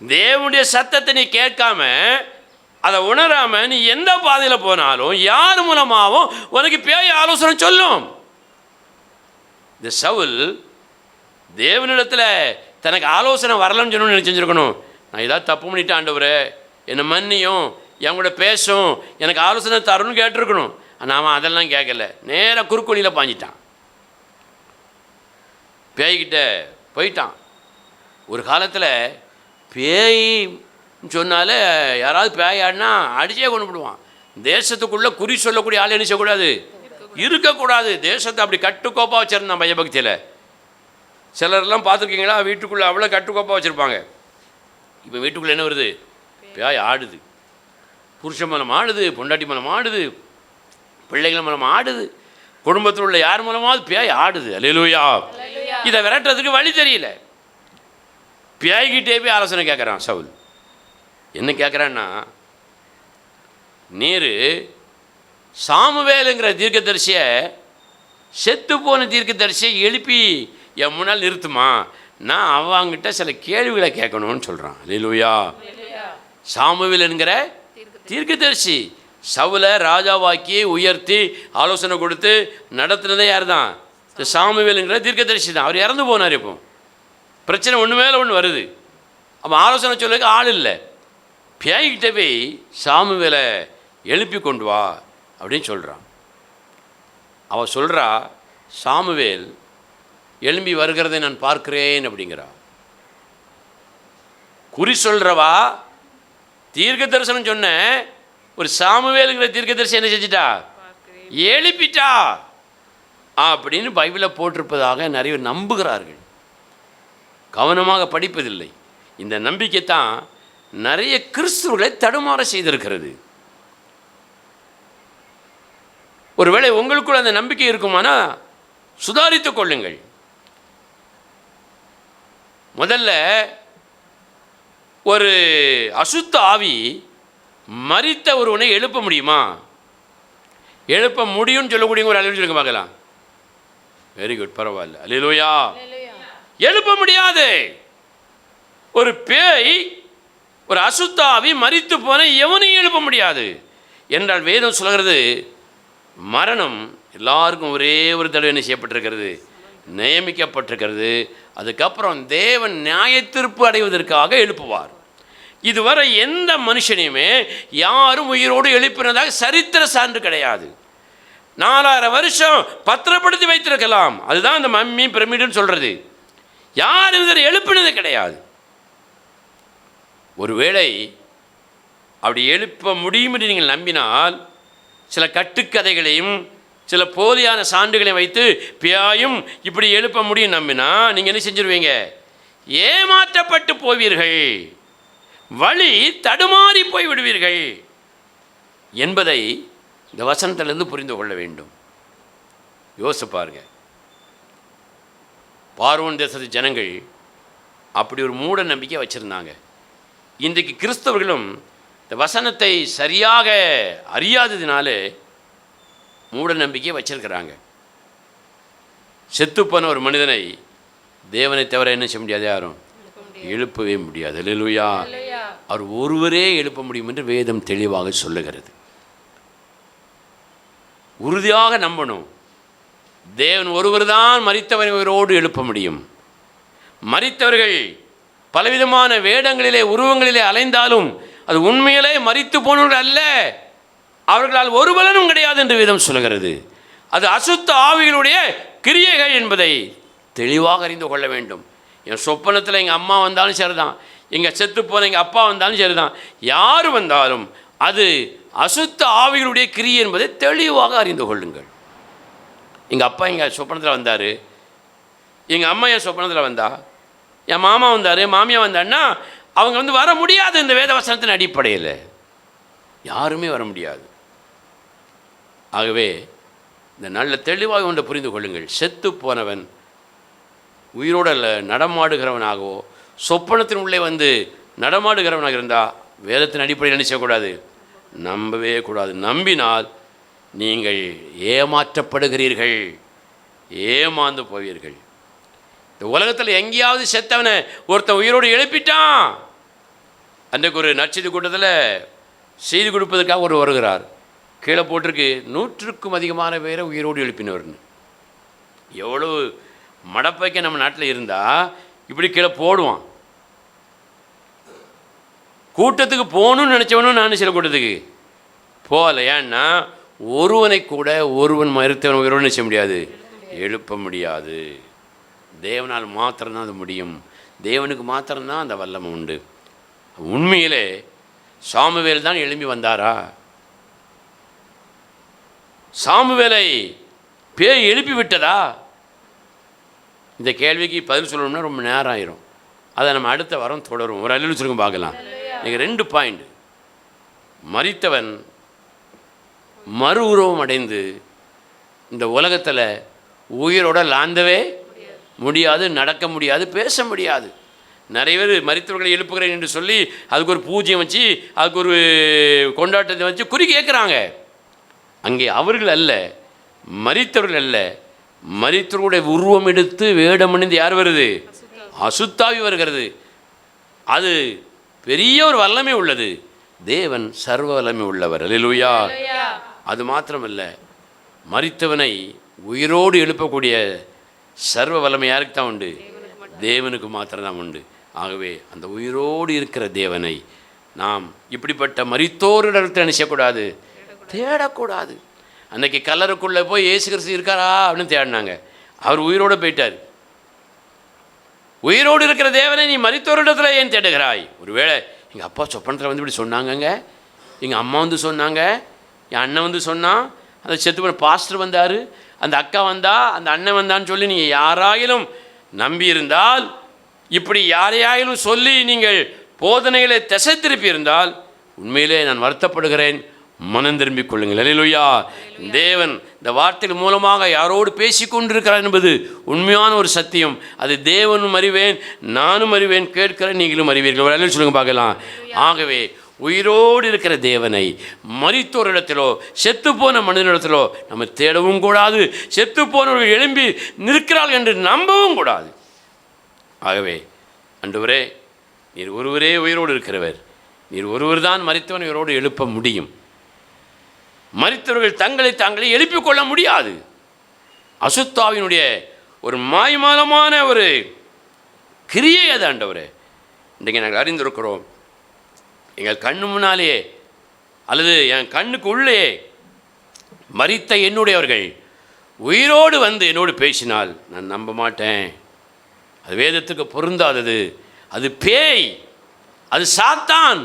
தேவனுடைய சத்தத்தை நீ கேட்காம, அதை உணராம நீ எந்த பாதையில் போனாலும் யார் மூலமாகவும் உனக்கு பேய் ஆலோசனை சொல்லும். இந்த சவுல் தேவனிடத்தில் தனக்கு ஆலோசனை வரலன்னு சொல்லணும்னு நினச்சிருக்கணும். நான் ஏதாவது தப்பு பண்ணிட்டு ஆண்டவரே என்னை மன்னியும், என் கூட பேசும், எனக்கு ஆலோசனை தரணும்னு கேட்டிருக்கணும். ஆனால் அவன் அதெல்லாம் கேட்கல, நேராக குறுக்கோழியில் பாஞ்சிட்டான், பேய்கிட்ட போயிட்டான். ஒரு காலத்தில் பேய் சொன்னாலே யாராவது பேய் ஆடினா அடிச்சே கொண்டு விடுவான். தேசத்துக்குள்ளே குறி சொல்லக்கூடிய ஆள் என்ன செய்யக்கூடாது, இருக்கக்கூடாது. தேசத்தை அப்படி கட்டுக்கோப்பாக வச்சுருந்தான் பயபக்தியில். சிலர்லாம் பார்த்துருக்கீங்களா, வீட்டுக்குள்ளே அவ்வளோ கட்டுக்கோப்பாக வச்சுருப்பாங்க. இப்போ வீட்டுக்குள்ளே என்ன வருது, பேய் ஆடுது. புருஷன் மனம் ஆடுது, பொண்டாட்டி மனம் ஆடுது, பிள்ளைகள் மனம் ஆடுது, குடும்பத்தில் உள்ள யார் மூலமாவது பேய் ஆடுது. அல்லேலூயா. இதை விரட்டுறதுக்கு வழி தெரியல. பேய்கிட்டே போய் ஆலோசனை கேட்குறான் சவுல். என்ன கேட்குறான்னா, நீர் சாமுவேலுங்கிற தீர்க்கதரிசியை, செத்து போன தீர்க்கதரிசியை எழுப்பி என் முன்னால் நிறுத்துமா, நான் அவங்கிட்ட சில கேள்விகளை கேட்கணும்னு சொல்கிறான். அல்லேலூயா. சாமுவேல் என்கிற தீர்க்கதரிசி சவுலை ராஜாவாக்கி உயர்த்தி ஆலோசனை கொடுத்து நடத்துனதே யார் தான், சாமுவேலுங்கிற தீர்க்கதரிசி தான். அவர் இறந்து போனார். இப்போ பிரச்சனை ஒன்று மேலே ஒன்று வருது. அப்போ ஆலோசனை சொல்லுறதுக்கு ஆள் இல்லை. பேய்கிட்ட போய் சாமுவேலை எழுப்பி கொண்டு வா அப்படின்னு சொல்கிறான். அவள் சொல்கிறா, சாமுவேல் எழும்பி வருகிறதை நான் பார்க்கிறேன் அப்படிங்கிறா. குறி சொல்கிறவா தீர்க்க தரிசனம் சொன்ன ஒரு சாமுவேலுங்கிற தீர்க்கதரிசி என்ன செஞ்சிட்டா, எழுப்பிட்டா அப்படின்னு பைபிளில் போட்டிருப்பதாக நிறைய நம்புகிறார்கள். கவனமாக படிப்பதில்லை. இந்த நம்பிக்கை தான் நிறைய கிறிஸ்துவர்களை தடுமாற செய்திருக்கிறது. ஒருவேளை உங்களுக்குள்ள அந்த நம்பிக்கை இருக்குமானா சுதாரித்துக் கொள்ளுங்கள். முதல்ல ஒரு அசுத்த ஆவி மரித்த ஒருவனை எழுப்ப முடியுமா? எழுப்ப முடியும்னு சொல்லக்கூடிய ஒரு அளவில் சொல்லுங்க பார்க்கலாம். வெரி குட், பரவாயில்ல. அல்லேலூயா. எழுப்ப முடியாது. ஒரு பேய், ஒரு அசுத்த ஆவி மரித்து போன எவனையும் எழுப்ப முடியாது என்றால் வேதம் சொல்கிறது, மரணம் எல்லாருக்கும் ஒரே ஒரு தடவை என்ன செய்யப்பட்டிருக்கிறது, நியமிக்கப்பட்டிருக்கிறது. அதுக்கப்புறம் தேவன் நியாய தீர்ப்பு அடைவதற்காக எழுப்புவார். இதுவரை எந்த மனுஷனையுமே யாரும் உயிரோடு எழுப்பினதாக சரித்திர சான்று கிடையாது. 4000 வருஷம் பத்திரப்படுத்தி வைத்திருக்கலாம். அதுதான் அந்த மம்மி பிரமிடுன்னு சொல்கிறது. யாரும் இதை எழுப்பினது கிடையாது. ஒருவேளை அப்படி எழுப்ப முடியும் என்று நீங்கள் நம்பினால், சில கட்டுக்கதைகளையும் சில போலியான சான்றுகளையும் வைத்து பியாயும் இப்படி எழுப்ப முடியும் நம்பினா நீங்கள் என்ன செஞ்சிருவீங்க, ஏமாற்றப்பட்டு போவீர்கள், வழி தடுமாறி போய் விடுவீர்கள் என்பதை இந்த வசனத்திலிருந்து புரிந்து கொள்ள வேண்டும். யோசிப்பாருங்க. பார்வோன் தேசத்து ஜனங்கள் அப்படி ஒரு மூட நம்பிக்கை வச்சுருந்தாங்க. இன்றைக்கு கிறிஸ்தவர்களும் இந்த வசனத்தை சரியாக அறியாததினால மூட நம்பிக்கையை வச்சிருக்கிறாங்க. செத்துப்போன ஒரு மனிதனை தேவனை தவிர என்ன செய்ய முடியாது, யாரும் எழுப்பவே முடியாது. அல்லேலூயா. அவர் ஒருவரே எழுப்ப முடியும் என்று வேதம் தெளிவாக சொல்லுகிறது. உறுதியாக நம்பணும். தேவன் ஒருவர் தான் மரித்தவரோடு எழுப்ப முடியும். மரித்தவர்கள் பலவிதமான வேடங்களிலே உருவங்களிலே அலைந்தாலும் அது உண்மையிலே மரித்து போனவர்கள் அல்ல, அவர்களால் ஒரு பலனும் கிடையாது என்று வேதம் சொல்லுகிறது. அது அசுத்த ஆவிகளுடைய கிரியைகள் என்பதை தெளிவாக அறிந்து கொள்ள வேண்டும். என் சொப்பனத்தில் எங்கள் அம்மா வந்தாலும் சரிதான், எங்கள் செத்து போன எங்கள் அப்பா வந்தாலும் சரிதான், யார் வந்தாலும் அது அசுத்த ஆவிகளுடைய கிரியை என்பதை தெளிவாக அறிந்து கொள்ளுங்கள். எங்கள் அப்பா எங்கள் சொப்பனத்தில் வந்தார், எங்கள் அம்மா என் சொப்பனத்தில் வந்தா, என் மாமா வந்தார், மாமியா வந்தான்னா அவங்க வர முடியாது. இந்த வேதவசனத்தின் அடிப்படையில் யாருமே வர முடியாது. ஆகவே இந்த நல்ல தெளிவாக ஒன்றை புரிந்து கொள்ளுங்கள். செத்து போனவன் உயிரோடு நடமாடுகிறவனாகவோ சொப்பனத்தின் உள்ளே நடமாடுகிறவனாக இருந்தால் வேதத்தின் அடிப்படையில் என்ன செய்யக்கூடாது, நம்பவே கூடாது. நம்பினால் நீங்கள் ஏமாற்றப்படுகிறீர்கள், ஏமாந்து போவீர்கள். இந்த உலகத்தில் எங்கேயாவது செத்தவனை ஒருத்தன் உயிரோடு எழுப்பிட்டான். அன்றைக்கு ஒரு நற்செய்தி கூட்டத்தில் செய்தி கொடுப்பதற்காக ஒரு வருகிறார். கீழே போட்டிருக்கு 100க்கும் அதிகமான பேரை உயிரோடு எழுப்பினவர்னு. எவ்வளவு மடப்பைக்க நம்ம நாட்டில் இருந்தால் இப்படி கீழே போடுவான். கூட்டத்துக்கு போகணும்னு நினச்சவனும் நான் சில கூட்டத்துக்கு போகலை. ஏன்னா ஒருவனை கூட ஒருவன் மறுத்தவன் உயிரோடு செய்ய முடியாது, எழுப்ப முடியாது. தேவனால் மாத்திரம்தான் அது முடியும். தேவனுக்கு மாத்திரம்தான் அந்த வல்லமை உண்டு. உண்மையிலே சாமுவேல் தான் எழும்பி வந்தாரா? சாமுவேலை பேய் எழுப்பி விட்டதா? இந்த கேள்விக்கு பதில் சொல்லணும்னா ரொம்ப நேரம் ஆயிரும். அதை நம்ம அடுத்த வாரம் தொடரும். ஒரு அல்லு சொல்லுங்க பார்க்கலாம். நீங்கள் 2 பாயிண்ட். மரித்தவன் மறு உருவம் அடைந்து இந்த உலகத்தில் உயிரோட லாந்தவே முடியாது, நடக்க முடியாது, பேச முடியாது. நிறைய பேர் மரித்தவர்களை எழுப்புகிறேன் என்று சொல்லி அதுக்கு ஒரு பூஜ்யம் வச்சு அதுக்கு ஒரு கொண்டாட்டத்தை வச்சு குறி கேட்குறாங்க. அங்கே அவர்கள் அல்ல, மரித்தவர்கள் அல்ல, மரித்தவர்களுடைய உருவம் எடுத்து வேடமணிந்து யார் வருது? அசுத்தாவி வருகிறது. அது பெரிய ஒரு வல்லமை உள்ளது. தேவன் சர்வ வல்லமை உள்ளவர். அல்லேலூயா. அது மாத்திரமல்ல, மரித்தவனை உயிரோடு எழுப்பக்கூடிய சர்வ வல்லமை யாருக்கு தான் உண்டு? தேவனுக்கு மாத்திரம்தான் உண்டு. ஆகவே அந்த உயிரோடு இருக்கிற தேவனை நாம் இப்படிப்பட்ட மரித்தோரிடத்தில் என்ன செய்யக்கூடாது? தேடக்கூடாது. அன்றைக்கி கல்லறைக்குள்ளே போய் இயேசு கிறிஸ்து இருக்காரா அப்படின்னு தேடினாங்க. அவர் உயிரோடு போயிட்டார். உயிரோடு இருக்கிற தேவனை நீ மரித்தோரிடத்தில் ஏன் தேடுகிறாய்? ஒருவேளை எங்கள் அப்பா சொப்பனத்தில் வந்து இப்படி சொன்னாங்கங்க, எங்கள் அம்மா வந்து சொன்னாங்க, என் அண்ணன் வந்து சொன்னான், அந்த செத்து போன பாஸ்டர் வந்தார், அந்த அக்கா வந்தா, அந்த அண்ணன் வந்தான்னு சொல்லி நீங்கள் யாராயிலும் நம்பியிருந்தால், இப்படி யாரையாயிலும் சொல்லி நீங்கள் போதனைகளை திசை திருப்பி இருந்தால் உண்மையிலே நான் வருத்தப்படுகிறேன். மனம் திரும்பிக் கொள்ளுங்கள். அல்லேலூயா. தேவன் இந்த வார்த்தைகள் மூலமாக யாரோடு பேசி கொண்டிருக்கிறார் என்பது உண்மையான ஒரு சத்தியம். அது தேவனும் அறிவேன், நானும் அறிவேன், கேட்கிறேன், நீங்களும் அறிவீர்கள். அல்லேலூயா சொல்லுங்க பார்க்கலாம். ஆகவே உயிரோடு இருக்கிற தேவனை மரித்தோரிடத்திலோ செத்துப்போன மனிதனிடத்திலோ நம்ம தேடவும் கூடாது. செத்துப்போனவர்கள் எழும்பி நிற்கிறார்கள் என்று நம்பவும் கூடாது. ஆகவே ஆண்டவரே, நீர் ஒருவரே உயிரோடு இருக்கிறவர். நீர் ஒருவர் தான் மரித்தவன் உயிரோடு எழுப்ப முடியும். மரித்தவர்கள் தங்களை தாங்களே எழுப்பிக் கொள்ள முடியாது. அசுத்தாவினுடைய ஒரு மாய்மாலமான ஒரு கிரியை அது. ஆண்டவரே, இன்றைக்கு நாங்கள் அறிந்திருக்கிறோம். எங்கள் கண்ணு முன்னாலேயே அல்லது என் கண்ணுக்கு உள்ளே மரித்த என்னுடையவர்கள் உயிரோடு வந்து என்னோடு பேசினால் நான் நம்ப மாட்டேன். அது வேதத்துக்கு பொருந்தாதது, அது பேய், அது சாத்தான்,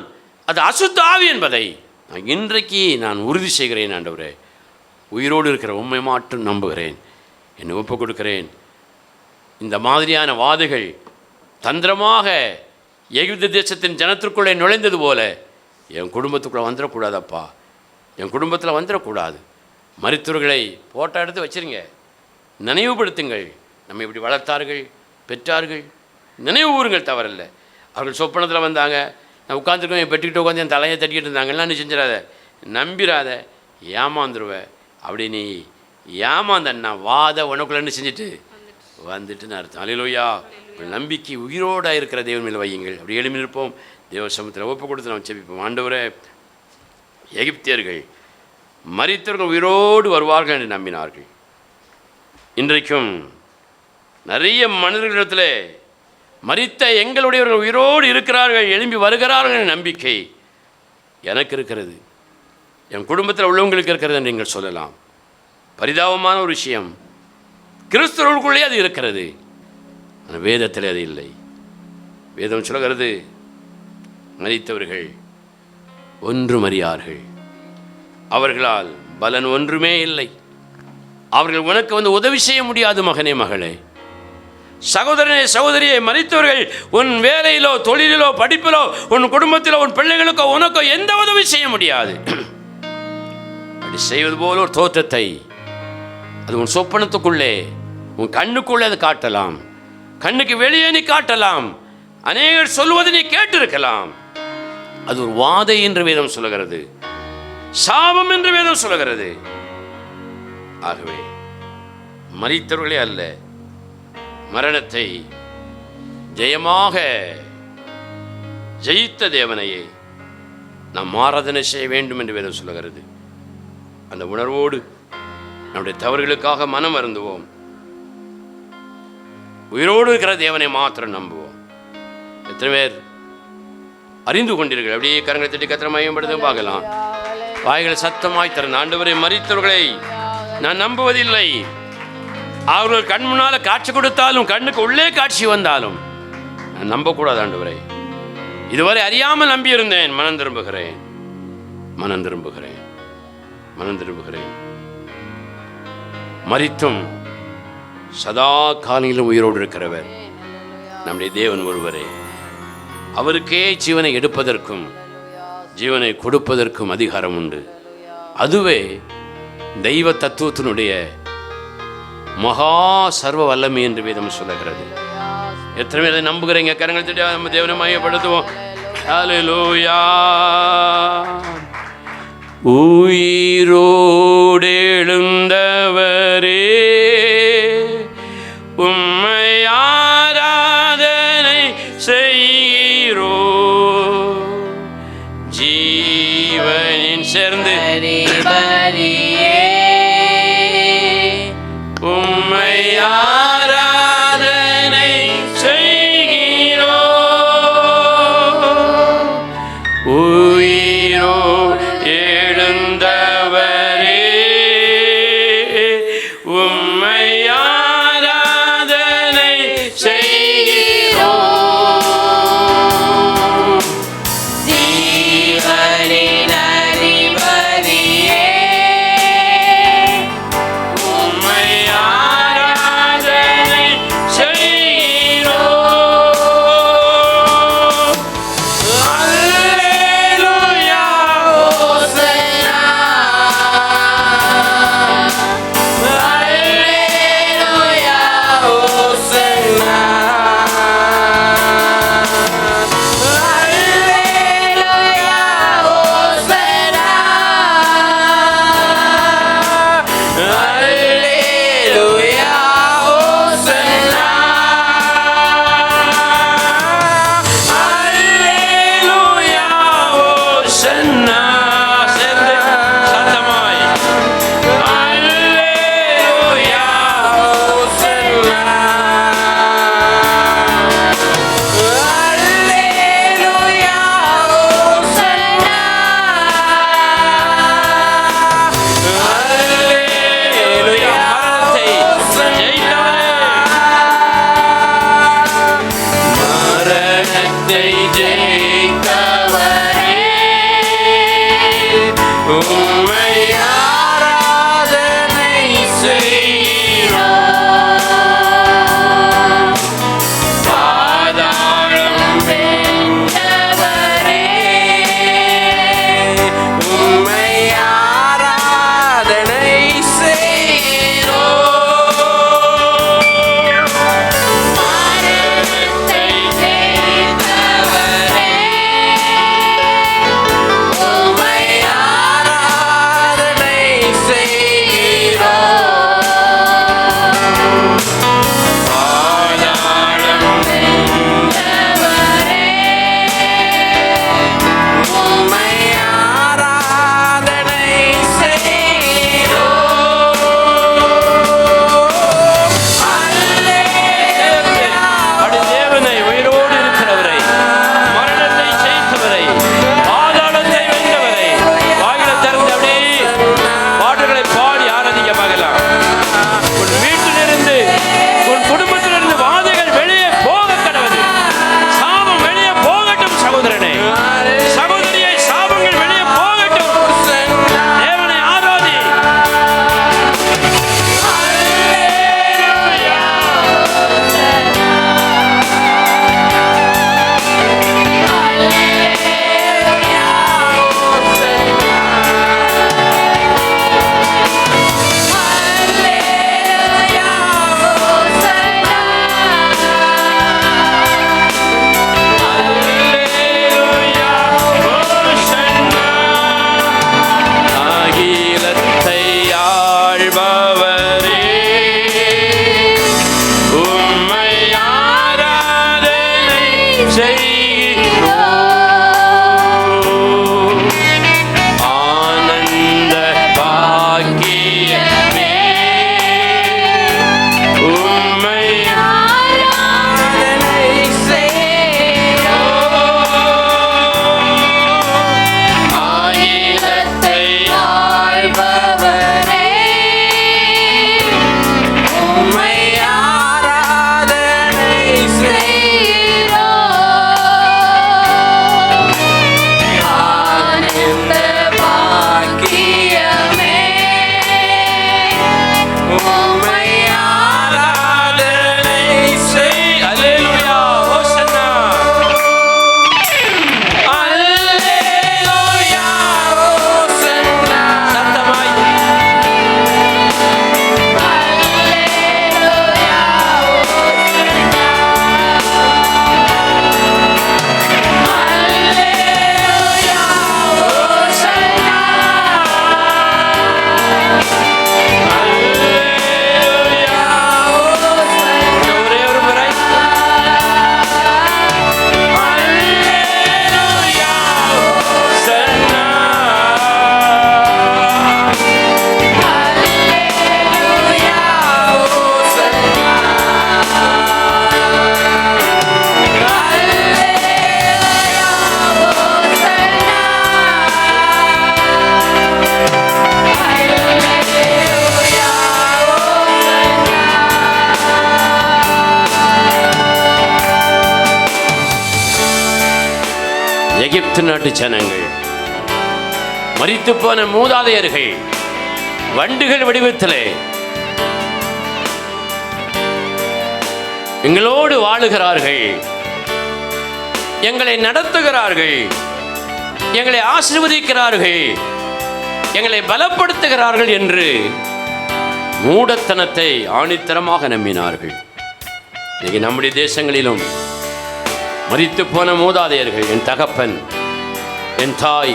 அது அசுத்த ஆவி என்பதை நான் இன்றைக்கு நான் உறுதி செய்கிறேன். ஆண்டவரே, உயிரோடு இருக்கிற உண்மை மட்டும் நம்புகிறேன், என்னை ஒப்புக் கொடுக்கிறேன். இந்த மாதிரியான வாதைகள் தந்திரமாக எகிப்து தேசத்தின் ஜனத்திற்குள்ளே நுழைந்தது போல என் குடும்பத்துக்குள்ளே வந்துடக்கூடாதப்பா, என் குடும்பத்தில் வந்துடக்கூடாது. மரித்தவர்களை போட்டோ எடுத்து வச்சுருங்க, நினைவுபடுத்துங்கள். நம்ம இப்படி வளர்த்தார்கள், பெற்றார்கள், நினைவு ஊருங்கள், தவறில்லை. அவர்கள் சொப்பனத்தில் வந்தாங்க, நான் உட்காந்துருக்கேன், என் பெட்டுக்கிட்டு உட்காந்து என் தலையை தட்டிக்கிட்டு இருந்தாங்கலாம். நீ செஞ்சிடாத, நம்பிடாத, ஏமாந்துருவேன். அப்படி நீ ஏமாந்தன்னா வாத உனக்குள்ளன்னு செஞ்சுட்டு வந்துட்டுன்னு அர்த்தம். அல்லேலூயா. நம்பிக்கை உயிரோடு இருக்கிற தேவன் மேல் வையுங்கள். அப்படி எழுப்பி நிற்போம். தேவ சமூகத்தில் ஒப்பு கொடுத்து நாம் செபிப்போம். ஆண்டவரே, எகிப்தியர்கள் மரித்தவர்கள் உயிரோடு வருவார்கள் என்று நம்பினார்கள். இன்றைக்கும் நிறைய மனிதர்களிடத்தில் மரித்த எங்களுடையவர்கள் உயிரோடு இருக்கிறார்கள், எழும்பி வருகிறார்கள் என்ற நம்பிக்கை எனக்கு இருக்கிறது, என் குடும்பத்தில் உள்ளவங்களுக்கு இருக்கிறது என்று நீங்கள் சொல்லலாம். பரிதாபமான ஒரு விஷயம், கிறிஸ்தவர்களுக்குள்ளே அது இருக்கிறது, ஆனால் வேதத்தில் அது இல்லை. வேதம் சொல்கிறது, மரித்தவர்கள் ஒன்றும் அறியார்கள், அவர்களால் பலன் ஒன்றுமே இல்லை, அவர்கள் உனக்கு வந்து உதவி செய்ய முடியாது. மகனே, மகளே, சகோதரனே, சகோதரியை, மரித்தவர்கள் உன் வேலையிலோ, தொழிலிலோ, படிப்பிலோ, உன் குடும்பத்திலோ, உன் பிள்ளைகளுக்கோ, உனக்கோ எந்த உதவி செய்ய முடியாது. அப்படி செய்வது போல ஒரு தோற்றத்தை அது உன் சொப்பனத்துக்குள்ளே, உன் கண்ணுக்குள்ளே அது காட்டலாம், கண்ணுக்கு வெளியே நீ காட்டலாம், அநேகர் சொல்வதை நீ கேட்டிருக்கலாம். அது ஒரு வாதை என்று வேதம் சொல்லுகிறது, சாபம் என்று வேதம் சொல்லுகிறது. ஆகவே மரித்தவர்களே அல்ல, மரணத்தை ஜெயமாக ஜெயித்த தேவனையே நாம் ஆராதனை செய்ய வேண்டும் என்று வேதம் சொல்லுகிறது. அந்த உணர்வோடு நம்முடைய தவறுகளுக்காக மனம் வருந்துவோம். உயிரோடு இருக்கிற தேவனை மாத்திரம் நம்புவோம். எத்தனை பேர் அறிந்து கொண்டீர்கள்? அப்படியே கரங்களை தட்டி கத்திர மையப்படுத்த பார்க்கலாம். வாய்களை சத்தமாய் தரணும். ஆண்டவரே, மரித்தவர்களை நான் நம்புவதில்லை, அவர்கள் கண் முன்னால் காட்சி கொடுத்தாலும், கண்ணுக்கு உள்ளே காட்சி வந்தாலும் நான் நம்பக்கூடாது ஆண்டவரே. இதுவரை அறியாமல் நம்பியிருந்தேன். மனம் திரும்புகிறேன், மனம் திரும்புகிறேன், மனம் திரும்புகிறேன். மரித்தும் சதா காலையிலும் உயிரோடு இருக்கிறவர் நம்முடைய தேவன் ஒருவரே. அவருக்கே ஜீவனை எடுப்பதற்கும் ஜீவனை கொடுப்பதற்கும் அதிகாரம் உண்டு. அதுவே தெய்வ தத்துவத்தினுடைய மகா சர்வ வல்லமை என்று வேதம் சொல்லுகிறது. எத்தனை பேர் அதை நம்புகிறீங்க? கரங்கள் தட்டி நம்ம தேவனை மையப்படுத்துவோம். ஹல்லேலூயா. உயிரோடு எழுந்தவரே, உம்மை ஆராதனை செய்கிறோ. ஜீவனின் சேர்ந்து உம்மை ஆராதனை செய்கிறோ. உயிரோ எழுந்தவரே, உம்மை ஆராதனை செய்கிறோ. ஜீவனின் அதிபதியே, எகிப்து நாட்டு ஜனங்கள், மரித்து போன மூதாதையர்கள் வண்டுகள் வடிவத்திலே எங்களோடு வாழுகிறார்கள், எங்களை நடத்துகிறார்கள், எங்களை ஆசீர்வதிக்கிறார்கள், எங்களை பலப்படுத்துகிறார்கள் என்று மூடத்தனத்தை ஆணித்தரமாக நம்பினார்கள். இன்னைக்கு நம்முடைய தேசங்களிலும் மரித்து போன மூதாதையர்கள், என் தகப்பன், என் தாய்,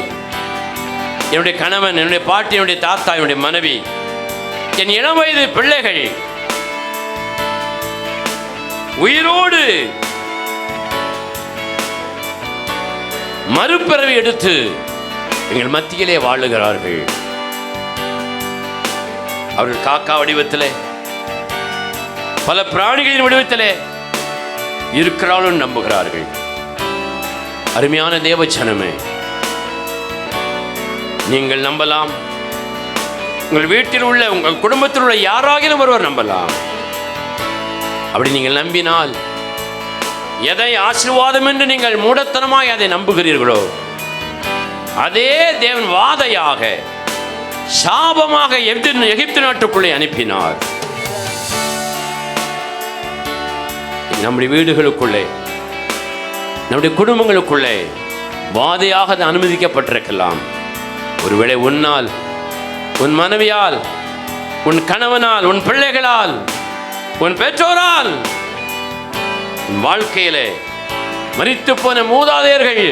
என்னுடைய கணவன், என்னுடைய பாட்டி, என்னுடைய தாத்தா, என்னுடைய மனைவி, என் இளம் வயது பிள்ளைகள் உயிரோடு மறுபிறவி எடுத்து எங்கள் மத்தியிலே வாழுகிறார்கள். அவர்கள் காக்கா வடிவத்திலே, பல பிராணிகளின் வடிவத்திலே இருக்கிறாலும் நம்புகிறார்கள். அருமையான தேவச்சனமே, நீங்கள் நம்பலாம், உங்கள் வீட்டில் உள்ள, உங்கள் குடும்பத்தில் உள்ள யாராகிலும் ஒருவர் நம்பலாம். அப்படி நீங்கள் நம்பினால், எதை ஆசீர்வாதம் என்று நீங்கள் மூடத்தனமாய் அதை நம்புகிறீர்களோ, அதே தேவன் வாதையாக, சாபமாக எகிப்து நாட்டுக்குள்ளே அனுப்பினார். நம்முடைய வீடுகளுக்குள்ளே, நம்முடைய குடும்பங்களுக்குள்ளே வாதையாக அது அனுமதிக்கப்பட்டிருக்கலாம். ஒருவேளை உன்னால், உன் மனைவியால், உன் கணவனால், உன் பிள்ளைகளால், உன் பெற்றோரால், உன் வாழ்க்கையிலே மரித்து போன மூதாதையர்கள்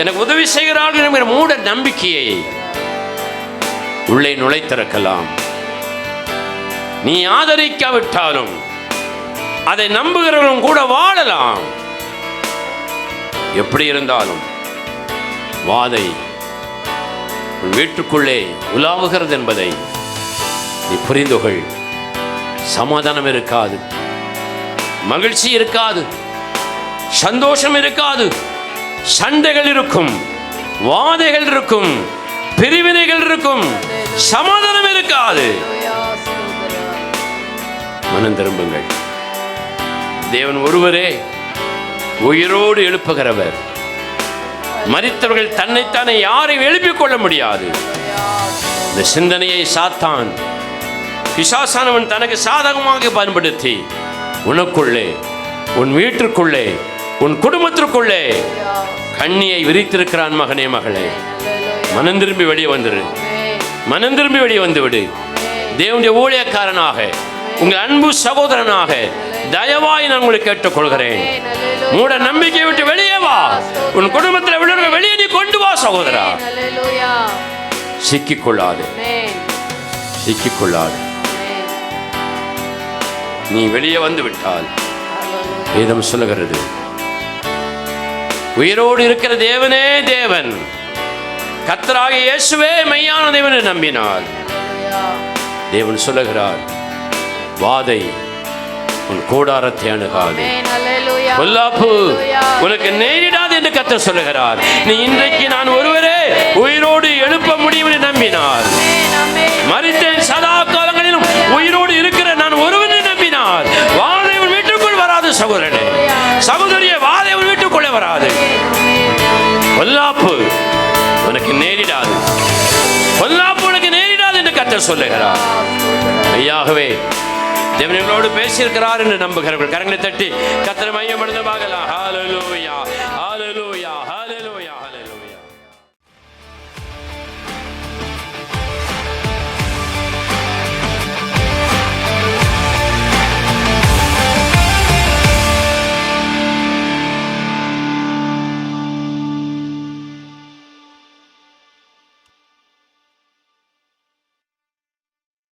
எனக்கு உதவி செய்கிறார்கள் என்கிற மூட நம்பிக்கையை உள்ளே நுழைத்திருக்கலாம். நீ ஆதரிக்காவிட்டாலும் அதை நம்புகிறவர்களும் கூட வாழலாம். எப்படி இருந்தாலும் வாதை உன் வீட்டுக்குள்ளே உலாவுகிறது என்பதை நீ புரிந்து கொள். சமாதானம் இருக்காது, மகிழ்ச்சி இருக்காது, சந்தோஷம் இருக்காது, சண்டைகள் இருக்கும், வாதைகள் இருக்கும், பிரிவினைகள் இருக்கும், சமாதானம் இருக்காது. மனம் திரும்புங்கள். தேவன் ஒருவரே உயிரோடு எழுப்புகிறவர். மரித்தவர்கள் தன்னைத்தானே யாரையும் எழுப்பிக் கொள்ள முடியாது. இந்த சிந்தனையை சாத்தான், பிசாசானவன் தனக்கு சாதகமாக பயன்படுத்தி உனக்குள்ளே, உன் வீட்டிற்குள்ளே, உன் குடும்பத்திற்குள்ளே கண்ணியை விரித்திருக்கிறான். மகனே, மகளே, மனம் திரும்பி வெளியே வந்துரு. மனம் திரும்பி வெளியே வந்துவிடு. தேவனுடைய ஊழியக்காரனாக, உங்கள் அன்பு சகோதரனாக தயவாய் நான் உங்களை கேட்டுக்கொள்கிறேன். மூட நம்பிக்கை விட்டு வெளியே வா. உன் குடும்பத்தில் விழுற வெளியே நீ கொண்டு வா சகோதரா. சிக்கிக்கொள்ளாது, சிக்கிக்கொள்ளாது. நீ வெளியே வந்து விட்டால் வேதம் சொல்லுகிறது, உயிரோடு இருக்கிற தேவனே தேவன், கர்த்தராகிய இயேசுவே மெய்யான தேவனை நம்பினார். தேவன் சொல்லுகிறார், வாதை உன் கூடாரத்தை அணுகாது, பொல்லாப்பு உனக்கு நேரிடாது என்று கர்த்தர் சொல்லுகிறார். நீ இன்றைக்கு நான் ஒருவரே உயிரோடு எழுப்ப முடியும் என்று நம்பினார். மரித்தேன், சதா காலங்களிலும் உயிரோடு இருக்கிற நான் ஒருவனை நம்பினார். வாதை உன் வீட்டுக்குள் வராது சகோதரனே, சகோதரியே, வாதை உன் வீட்டுக்குள்ளே வராது. பொல்லாப்பு உனக்கு நேரிடாது, பொல்லாப்பு உனக்கு நேரிடாது என்று கர்த்தர் சொல்லுகிறார். மெய்யாகவே தேவனோடு பேசியிருக்கிறார் என்று நம்புகிறவர்கள் கரங்களை தட்டி கர்த்தரை மையப்படுத்தலாம். ஹல்லேலூயா.